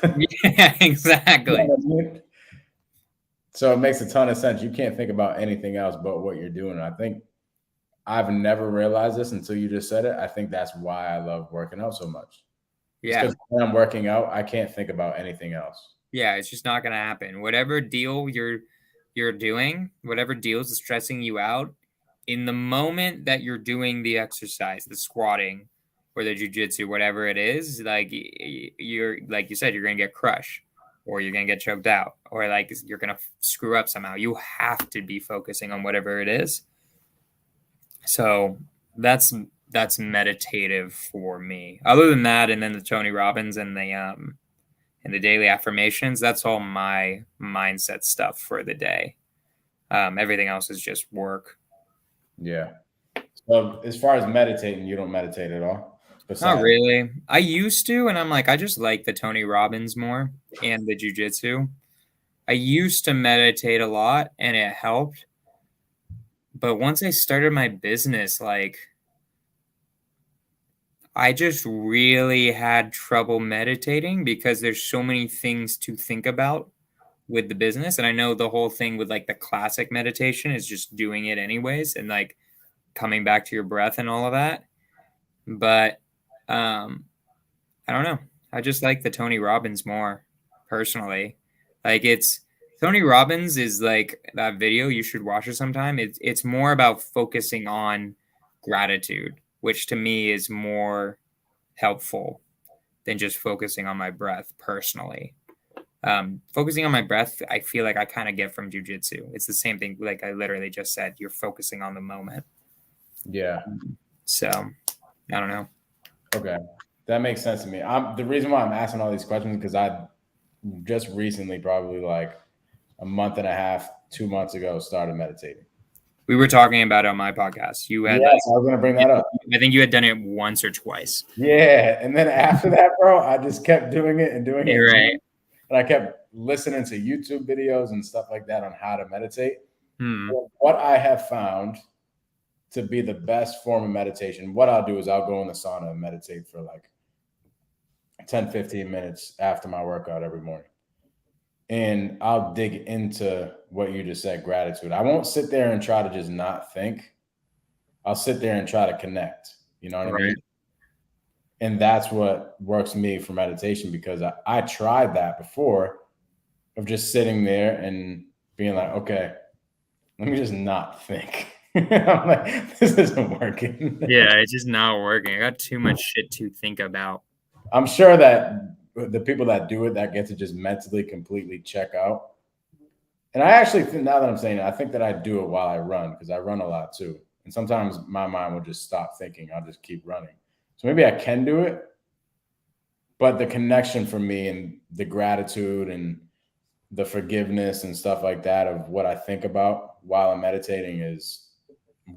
Yeah, exactly. You know what I mean? So it makes a ton of sense. You can't think about anything else but what you're doing. I think I've never realized this until you just said it. I think that's why I love working out so much. Yeah. Because when I'm working out, I can't think about anything else. Yeah, it's just not going to happen. Whatever deal you're doing, whatever deal is stressing you out, in the moment that you're doing the exercise, the squatting, or the jujitsu, whatever it is, like you're like you said, you're gonna get crushed, or you're gonna get choked out, or like you're gonna screw up somehow. You have to be focusing on whatever it is. So that's meditative for me. Other than that, and then the Tony Robbins and the daily affirmations, that's all my mindset stuff for the day. Everything else is just work. Yeah. So as far as meditating, you don't meditate at all? Not really. I used to, and I'm like, I just like the Tony Robbins more and the jujitsu. I used to meditate a lot and it helped. But once I started my business, like I just really had trouble meditating because there's so many things to think about with the business. And I know the whole thing with like the classic meditation is just doing it anyways and like coming back to your breath and all of that. But I don't know. I just like the Tony Robbins more personally. Like it's Tony Robbins is like that video, you should watch it sometime. It's more about focusing on gratitude, which to me is more helpful than just focusing on my breath personally. Focusing on my breath, I feel like I kind of get from jujitsu. It's the same thing. Like I literally just said, you're focusing on the moment. Yeah. So I don't know. Okay. That makes sense to me. The reason why I'm asking all these questions because I just recently, probably like a month and a half, 2 months ago, started meditating. We were talking about it on my podcast. You had, yes, I was going to bring that up. I think you had done it once or twice. Yeah, and then after that, bro, I just kept doing it and doing it. Right. And I kept listening to YouTube videos and stuff like that on how to meditate. What I have found to be the best form of meditation, what I'll do is I'll go in the sauna and meditate for like 10, 15 minutes after my workout every morning. And I'll dig into what you just said, gratitude. I won't sit there and try to just not think. I'll sit there and try to connect. You know what I mean? And that's what works me for meditation because I tried that before of just sitting there and being like, okay, let me just not think. I'm like, this isn't working. Yeah, it's just not working. I got too much shit to think about. I'm sure that the people that do it, that get to just mentally completely check out. And I actually think, now that I'm saying it, I think that I do it while I run because I run a lot too. And sometimes my mind will just stop thinking. I'll just keep running. So maybe I can do it. But the connection for me and the gratitude and the forgiveness and stuff like that of what I think about while I'm meditating is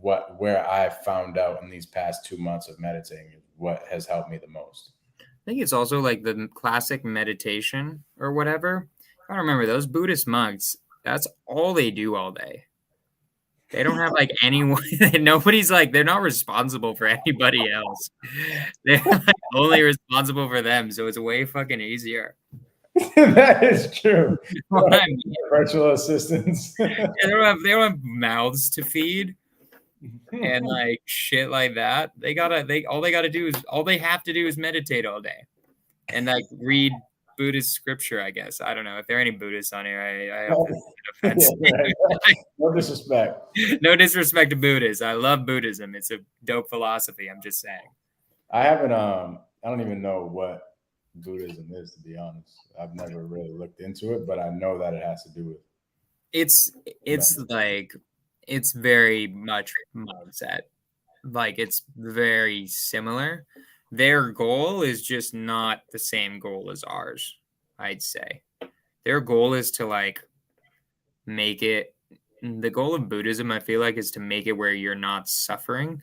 where I found out in these past 2 months of meditating what has helped me the most. I think it's also like the classic meditation or whatever. I remember those Buddhist monks. That's all they do all day. They don't have like anyone. Nobody's like, they're not responsible for anybody else. They're like only responsible for them. So it's way fucking easier. That is true. Virtual assistants. Yeah, they don't have mouths to feed and like shit like that. All they have to do is meditate all day and like read Buddhist scripture, I guess. I don't know if there are any Buddhists on here. I have to get offensive. No disrespect. No disrespect to Buddhists. I love Buddhism. It's a dope philosophy. I'm just saying. I don't even know what Buddhism is, to be honest. I've never really looked into it, but I know that it has to do with it's like it's very much mindset. Like it's very similar. Their goal is just not the same goal as ours, I'd say. Their goal is to like make it. The goal of Buddhism, I feel like, is to make it where you're not suffering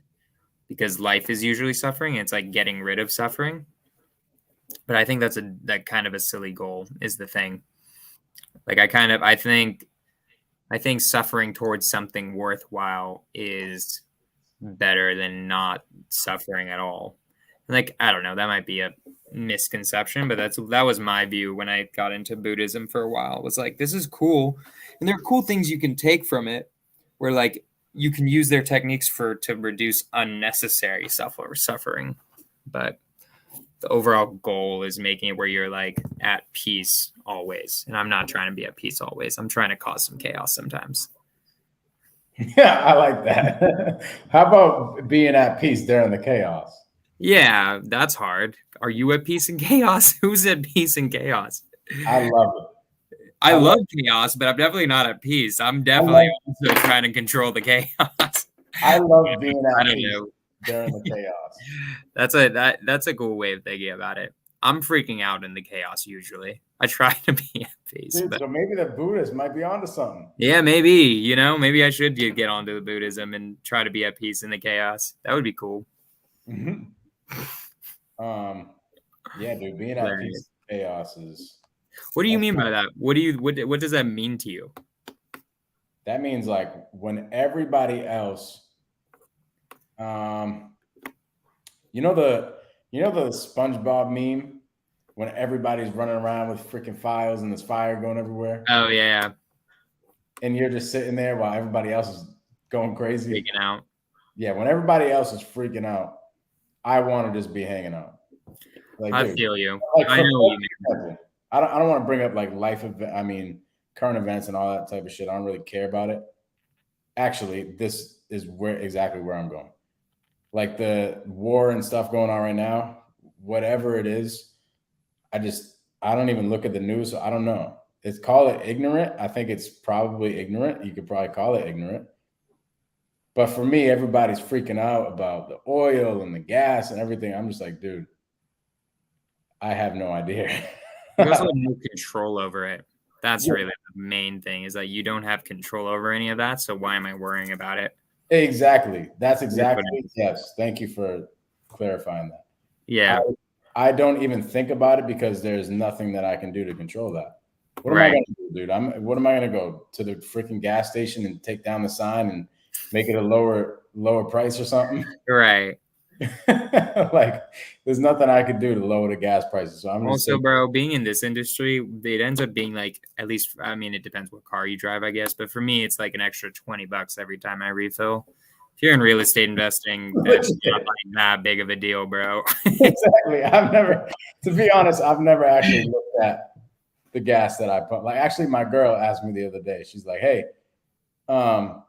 because life is usually suffering. It's like getting rid of suffering. But I think that's that kind of a silly goal is the thing. Like I think suffering towards something worthwhile is better than not suffering at all. Like, I don't know, that might be a misconception, but that was my view when I got into Buddhism for a while. It was like, this is cool. And there are cool things you can take from it where like you can use their techniques to reduce unnecessary suffering. But the overall goal is making it where you're like at peace always. And I'm not trying to be at peace always. I'm trying to cause some chaos sometimes. Yeah, I like that. How about being at peace during the chaos? Yeah, that's hard. Are you at peace and chaos? Who's at peace and chaos? I love it. I love chaos, but I'm definitely not at peace. I'm definitely also trying to control the chaos. I love being I at don't peace know. during the chaos. That's a cool way of thinking about it. I'm freaking out in the chaos usually. I try to be at peace. Dude, But so maybe the Buddhists might be onto something. yeah, maybe, maybe I should get onto the Buddhism and try to be at peace in the chaos. That would be cool. Mm-hmm. Yeah, dude, being at peace in chaos is. What do you mean by that? What does that mean to you? That means like when everybody else, you know the SpongeBob meme when everybody's running around with freaking files and there's fire going everywhere. Oh yeah. And you're just sitting there while everybody else is going crazy. Freaking out. Yeah, when everybody else is freaking out, I want to just be hanging out. Like, I dude, feel you. like, I know what you mean. I don't want to bring up like current events and all that type of shit. I don't really care about it. Actually, this is exactly where I'm going. Like the war and stuff going on right now, whatever it is, I don't even look at the news. So I don't know. Call it ignorant. I think it's probably ignorant. You could probably call it ignorant. But for me, everybody's freaking out about the oil and the gas and everything. I'm just like, dude, I have no idea. You also have no control over it. That's really the main thing, is that you don't have control over any of that. So why am I worrying about it? Exactly. That's exactly. Yes. Thank you for clarifying that. Yeah. I don't even think about it because there's nothing that I can do to control that. What am I going to do, dude? What am I going to go to the freaking gas station and take down the sign and make it a lower price or something? Right. Like, there's nothing I could do to lower the gas prices. So I'm also, bro, being in this industry, it ends up being like, at least, I mean, it depends what car you drive, I guess. But for me, it's like an extra $20 every time I refill. If you're in real estate investing, that's not like that big of a deal, bro. Exactly. To be honest, I've never actually looked at the gas that I pump. Like, actually, my girl asked me the other day. She's like, "Hey, how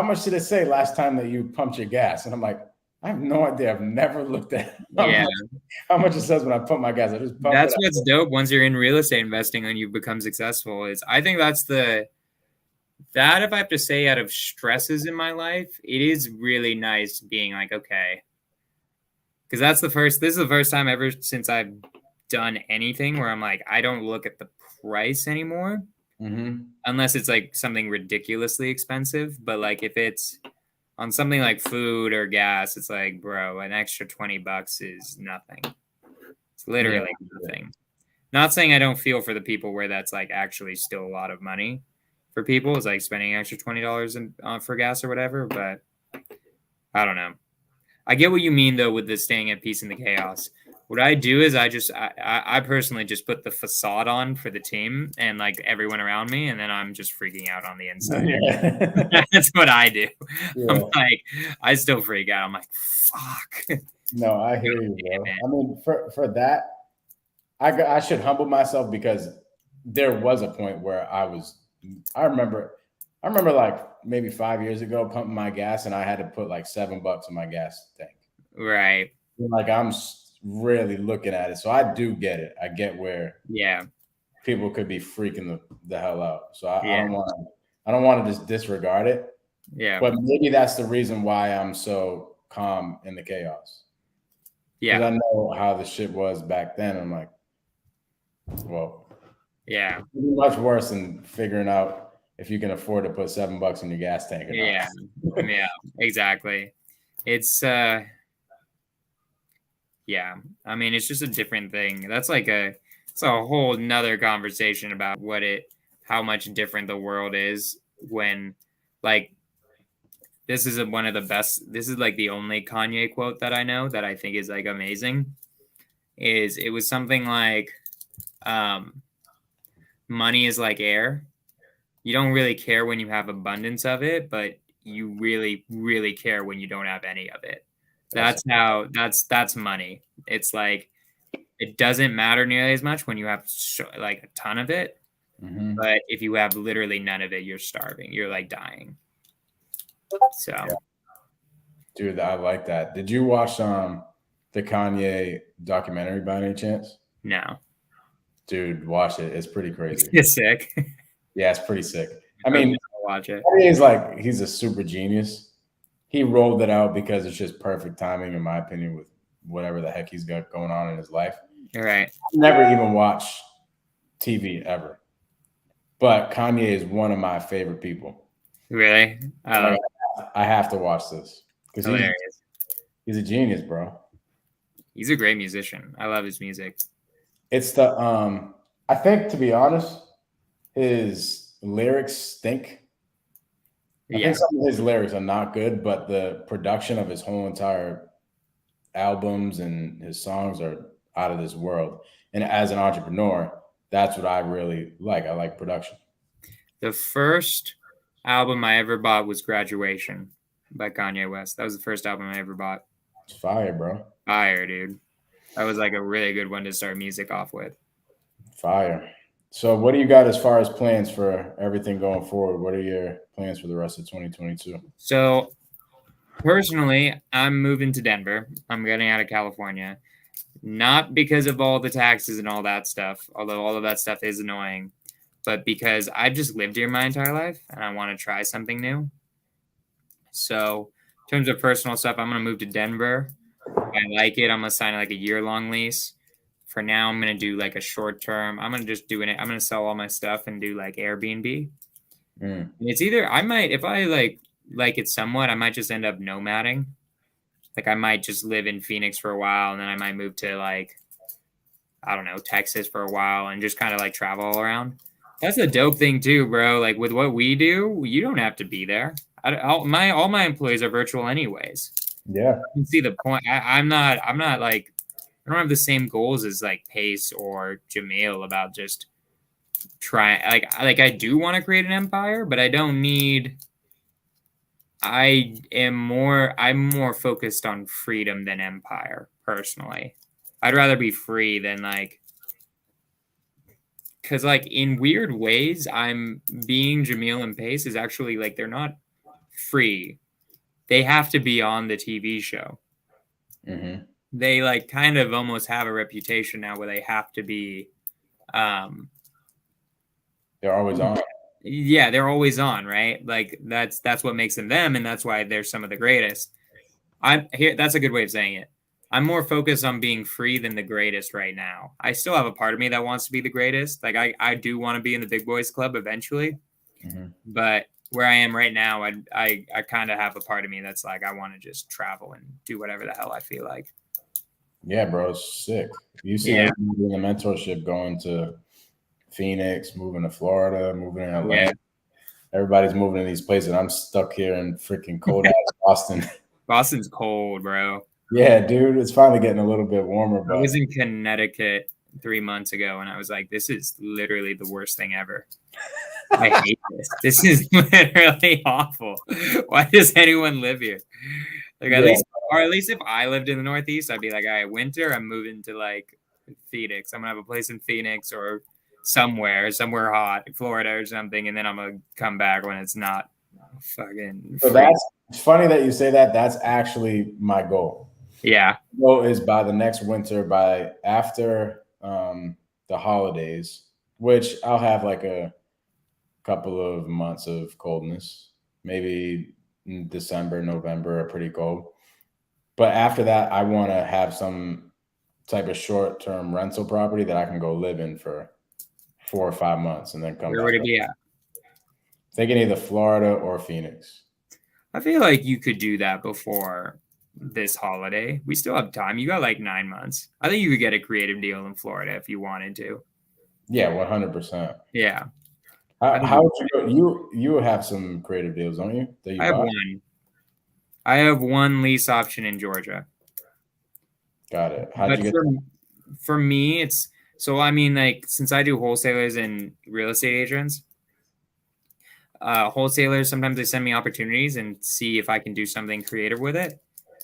much did it say last time that you pumped your gas?" And I'm like, I have no idea. I've never looked at how much it says when I pump my gas. I just pump That's what's dope. Once you're in real estate investing and you've become successful, I think that's that if I have to say, out of stresses in my life, it is really nice being like, okay, because this is the first time ever since I've done anything where I'm like, I don't look at the price anymore, unless it's like something ridiculously expensive. But like if it's on something like food or gas, it's like, bro, an extra $20 is nothing. It's literally nothing. Not saying I don't feel for the people where that's like actually still a lot of money for people. It's like spending an extra $20 for gas or whatever, but I don't know. I get what you mean though with the staying at peace in the chaos. What I do is I personally just put the facade on for the team and like everyone around me, and then I'm just freaking out on the inside. Yeah. That's what I do. Yeah. I'm like, I still freak out. I'm like, fuck. No, I hear you, bro. I mean, for that, I should humble myself because there was a point where I remember like maybe 5 years ago pumping my gas and I had to put like $7 in my gas tank. Right. Like I'm really looking at it. So I do get it. I get where people could be freaking the hell out. So I don't want to just disregard it. Yeah. But maybe that's the reason why I'm so calm in the chaos. Yeah. Because I know how the shit was back then. I'm like, well, yeah, much worse than figuring out if you can afford to put $7 in your gas tank. Or yeah. Yeah, exactly. It's yeah, I mean, it's just a different thing. That's like it's a whole nother conversation about how much different the world is when, like, this is one of the best. This is like the only Kanye quote that I know that I think is like amazing. It was something like, money is like air. You don't really care when you have abundance of it, but you really, really care when you don't have any of it. That's money. It's like, it doesn't matter nearly as much when you have like a ton of it. Mm-hmm. But if you have literally none of it, you're starving. You're like dying. So, dude, I like that. Did you watch the Kanye documentary by any chance? No. Dude, watch it. It's pretty crazy. It's sick. Yeah, it's pretty sick. I mean, I'll watch it. He's a super genius. He rolled it out because it's just perfect timing, in my opinion, with whatever the heck he's got going on in his life. All right. Never even watch TV ever. But Kanye is one of my favorite people. Really? I have to watch this because he's a genius, bro. He's a great musician. I love his music. It's the I think, to be honest, his lyrics stink. I think some of his lyrics are not good, but the production of his whole entire albums and his songs are out of this world. And as an entrepreneur, that's what I really like. I like production. The first album I ever bought was Graduation by Kanye West. That was the first album I ever bought. It's fire, bro. Fire, dude. That was like a really good one to start music off with. Fire. So what do you got as far as plans for everything going forward? What are your plans for the rest of 2022? So personally, I'm moving to Denver. I'm getting out of California. Not because of all the taxes and all that stuff, although all of that stuff is annoying, but because I've just lived here my entire life and I want to try something new. So in terms of personal stuff, I'm going to move to Denver. If I like it, I'm going to sign like a year-long lease. For now, I'm going to do like a short term. I'm going to just do it. I'm going to sell all my stuff and do like Airbnb. And it's either I might, if I like it somewhat, I might just end up nomading. Like I might just live in Phoenix for a while and then I might move to like, I don't know, Texas for a while and just kind of like travel all around. That's a dope thing too, bro. Like with what we do, you don't have to be there. All my employees are virtual anyways. Yeah. You can see the point. I'm not like, I don't have the same goals as like Pace or Jamil about just trying. Like I do want to create an empire, but I don't need. I'm more focused on freedom than empire personally. I'd rather be free than like, because like in weird ways, I'm being Jamil and Pace is actually like they're not free. They have to be on the TV show. Mm-hmm. They like kind of almost have a reputation now where they have to be. They're always on. Yeah, they're always on, right? Like that's what makes them them, and that's why they're some of the greatest. I'm here. That's a good way of saying it. I'm more focused on being free than the greatest right now. I still have a part of me that wants to be the greatest. Like I do want to be in the big boys club eventually, but where I am right now, I kind of have a part of me that's like I want to just travel and do whatever the hell I feel like. Yeah, bro, it's sick. You see everybody in the mentorship going to Phoenix, moving to Florida, moving to Atlanta. Yeah. Everybody's moving to these places. I'm stuck here in freaking cold ass Boston. Boston's cold, bro. Yeah, dude. It's finally getting a little bit warmer. But I was in Connecticut 3 months ago, and I was like, this is literally the worst thing ever. I hate this. This is literally awful. Why does anyone live here? Like at least if I lived in the Northeast, I'd be like, all right, winter, I'm moving to like Phoenix. I'm gonna have a place in Phoenix or somewhere hot, Florida or something, and then I'm gonna come back when it's not fucking. So it's funny that you say that. That's actually my goal. Yeah. My goal is by the next winter, by after the holidays, which I'll have like a couple of months of coldness, maybe in December, November are pretty cold. But after that, I want to have some type of short-term rental property that I can go live in for 4 or 5 months and then come back. Where would it be at? Thinking either Florida or Phoenix. I feel like you could do that before this holiday. We still have time. You got like 9 months. I think you could get a creative deal in Florida if you wanted to. Yeah, 100%. Yeah. How would you go? You have some creative deals, don't you? I have one. I have one lease option in Georgia. Got it. How'd you get for me, it's so I mean, like since I do wholesalers and real estate agents, wholesalers sometimes they send me opportunities and see if I can do something creative with it.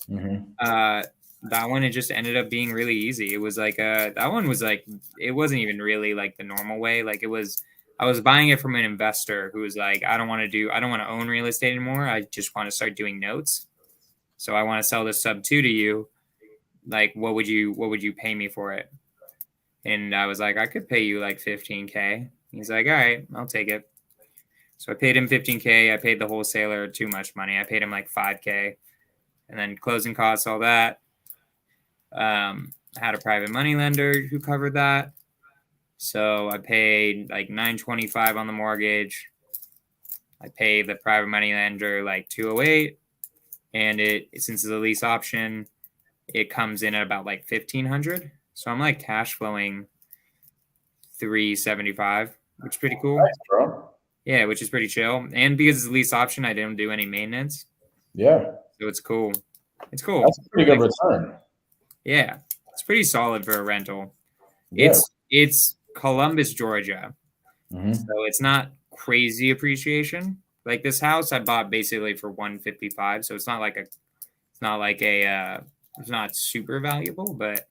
That one, it just ended up being really easy. It was like that one was like it wasn't even really like the normal way. Like it was. I was buying it from an investor who was like, I don't want to own real estate anymore. I just want to start doing notes. So I want to sell this sub 2 to you. like, what would you pay me for it? And I was like, I could pay you like 15K. He's like, all right, I'll take it. So I paid him 15K. I paid the wholesaler too much money. I paid him like 5K, and then closing costs, all that. I had a private money lender who covered that. So I paid like $925 on the mortgage. I paid the private money lender like $208, and since it's a lease option, it comes in at about like $1,500. So I'm like cash flowing $375, which is pretty cool. Nice, bro. Yeah, which is pretty chill. And because it's a lease option, I didn't do any maintenance. Yeah. So it's cool. It's cool. That's a pretty good return. Yeah. It's pretty solid for a rental. Yeah. It's Columbus, Georgia. Mm-hmm. So it's not crazy appreciation. Like this house I bought basically for $155. So it's not super valuable, but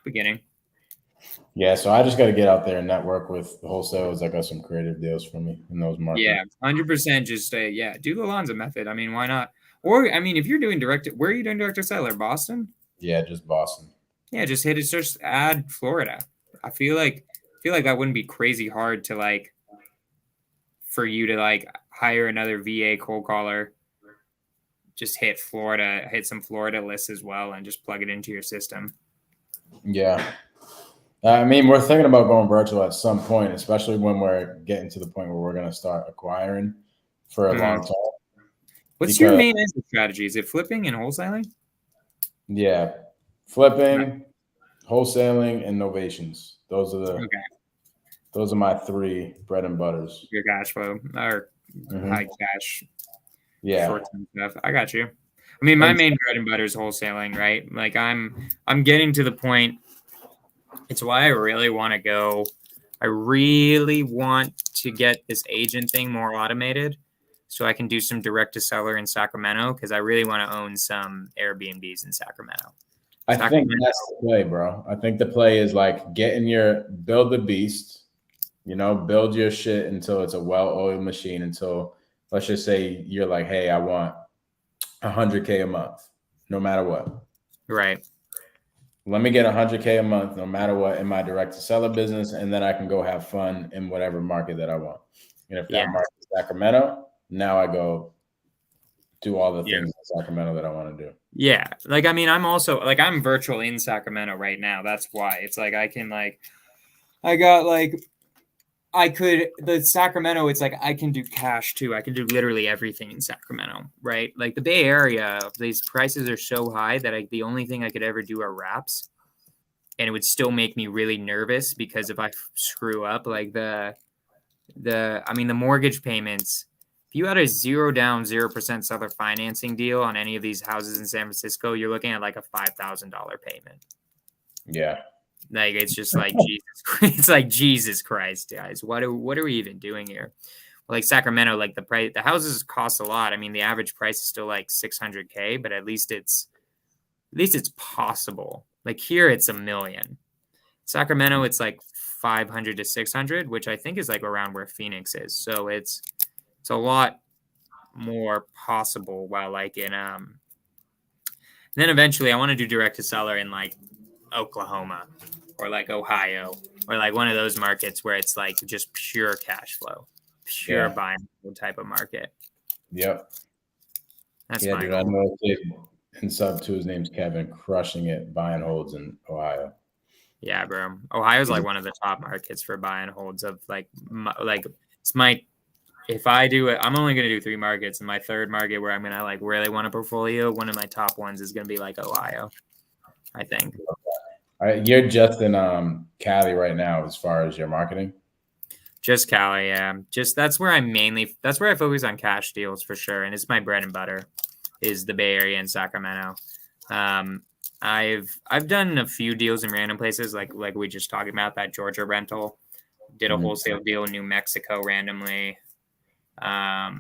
beginning. Yeah, so I just got to get out there and network with wholesalers that got some creative deals for me in those markets. Yeah, 100%. Just do the Alonzo method. I mean, why not? Or I mean, if you're doing where are you doing direct to seller? Boston? Yeah, just Boston. Yeah, just add Florida. I feel like that wouldn't be crazy hard to like for you to like hire another VA cold caller. Just hit some Florida lists as well, and just plug it into your system. Yeah. I mean, we're thinking about going virtual at some point, especially when we're getting to the point where we're going to start acquiring for a long time. What's your main exit strategy? Is it flipping and wholesaling? Yeah. Flipping, wholesaling, and novations. Those are my three bread and butters. Your cash flow or high cash. Yeah. Short-term stuff. I got you. I mean, my main bread and butter is wholesaling, right? Like I'm getting to the point. It's why I really want to go. I really want to get this agent thing more automated so I can do some direct to seller in Sacramento because I really want to own some Airbnbs in Sacramento. I think that's the play, bro. I think the play is like build the beast, build your shit until it's a well-oiled machine until, let's just say you're like, hey, I want $100K a month, no matter what. Right. Let me get $100K a month, no matter what, in my direct to seller business, and then I can go have fun in whatever market that I want. And if that market is Sacramento, now I go do all the things in Sacramento that I want to do. Yeah, like I mean, I'm also like I'm virtual in Sacramento right now. That's why it's like I can the Sacramento. It's like I can do cash too. I can do literally everything in Sacramento, right? Like the Bay Area, these prices are so high that the only thing I could ever do are wraps, and it would still make me really nervous because if I screw up, like the mortgage payments. If you had a 0 down 0% seller financing deal on any of these houses in San Francisco, you're looking at like a $5,000 payment. Yeah. Like it's just like it's like Jesus Christ, guys. What are we even doing here? Like Sacramento, like the houses cost a lot. I mean, the average price is still like $600K, but at least it's possible. Like here, it's $1 million. Sacramento, it's like 500 to 600, which I think is like around where Phoenix is. So it's a lot more possible. While like in and then eventually, I want to do direct to seller in like Oklahoma or like Ohio or like one of those markets where it's like just pure cash flow, pure buying type of market. Yep. That's dude. I know a kid in sub 2, his name's Kevin, crushing it, buying holds in Ohio. Yeah, bro. Ohio's like one of the top markets for buying holds of like it's my. If I do it, I'm only going to do 3 markets. And my third market where I'm going to like really want a portfolio, one of my top ones is going to be like Ohio, I think. All right, you're just in Cali right now as far as your marketing? Just Cali, yeah. That's where I focus on cash deals for sure. And it's my bread and butter is the Bay Area and Sacramento. I've done a few deals in random places like we just talked about that Georgia rental. Did a wholesale deal in New Mexico randomly. I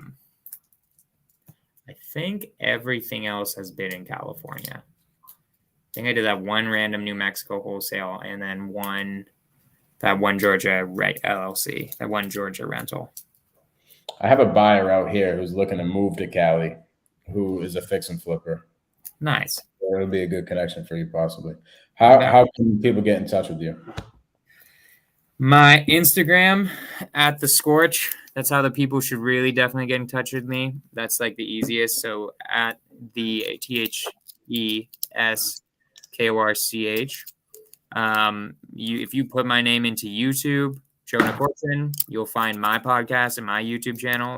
think everything else has been in California. I think I did that one random New Mexico wholesale and then that one Georgia LLC, that one Georgia rental. I have a buyer out here who's looking to move to Cali, who is a fix and flipper. Nice. It'll be a good connection for you, possibly. Yeah. How can people get in touch with you? My Instagram at the Scorch. That's how the people should really definitely get in touch with me. That's like the easiest. So at the THESKORCH. If you put my name into YouTube, Jonah Korchin, you'll find my podcast and my YouTube channel.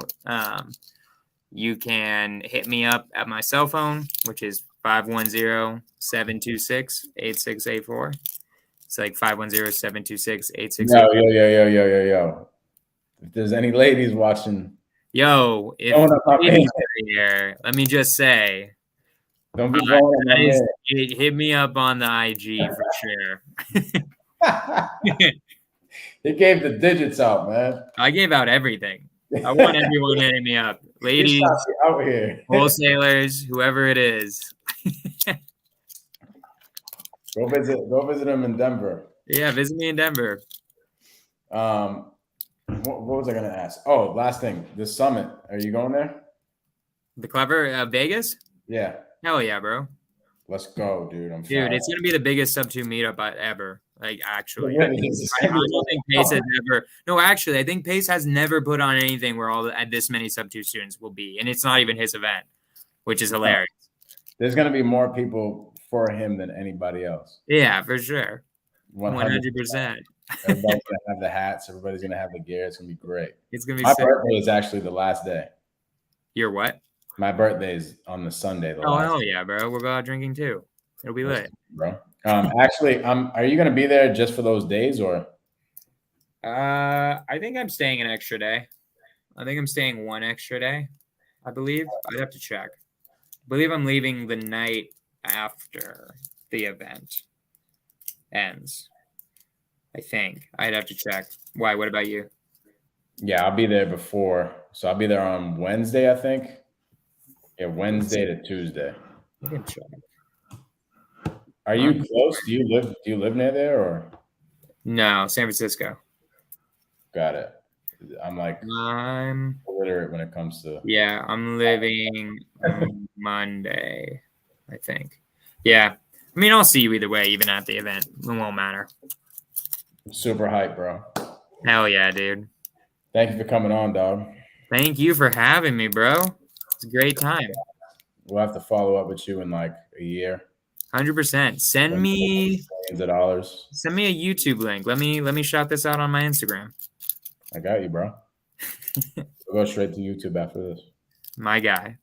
You can hit me up at my cell phone, which is 510-726-8684. It's like 510-726-8684. Yo. If there's any ladies watching, Yo, if ladies are here, let me just say, don't be going hit me up on the IG for sure. He gave the digits out, man. I gave out everything. I want everyone hitting me up. Ladies, out here. wholesalers, whoever it is. Go visit them in Denver. Yeah, visit me in Denver. What was I gonna ask? Oh, last thing. The summit. Are you going there? The Clever Vegas? Yeah. Hell yeah, bro. Let's go, dude. Dude, it's gonna be the biggest sub 2 meetup ever. Like, actually, I don't think Pace has ever. No, actually, I think Pace has never put on anything where this many sub 2 students will be, and it's not even his event, which is hilarious. There's gonna be more people for him than anybody else. Yeah, for sure. 100%. Everybody's gonna have the hats. Everybody's gonna have the gear. It's gonna be great. It's gonna be. My birthday is actually the last day. Your what? My birthday is on the Sunday. Hell yeah, bro! We'll go out drinking too. It'll be lit, bro. Actually, are you gonna be there just for those days, or? I think I'm staying an extra day. I think I'm staying one extra day. I believe I'd have to check. I believe I'm leaving the night after the event ends. I think I'd have to check. Why? What about you? Yeah, I'll be there before. So I'll be there on Wednesday, I think. Yeah, Wednesday to Tuesday. I can check. Are you close? Do you live near there or? No, San Francisco. Got it. I'm illiterate when it comes to. Yeah, I'm living Monday, I think. Yeah. I mean, I'll see you either way, even at the event. It won't matter. Super hype, bro. Hell yeah, dude. Thank you for coming on, dog. Thank you for having me, bro. It's a great time. We'll have to follow up with you in like a year. 100%. Send me millions of dollars. Send me a YouTube link. Let me shout this out on my Instagram. I got you, bro. We'll go straight to YouTube after this. My guy.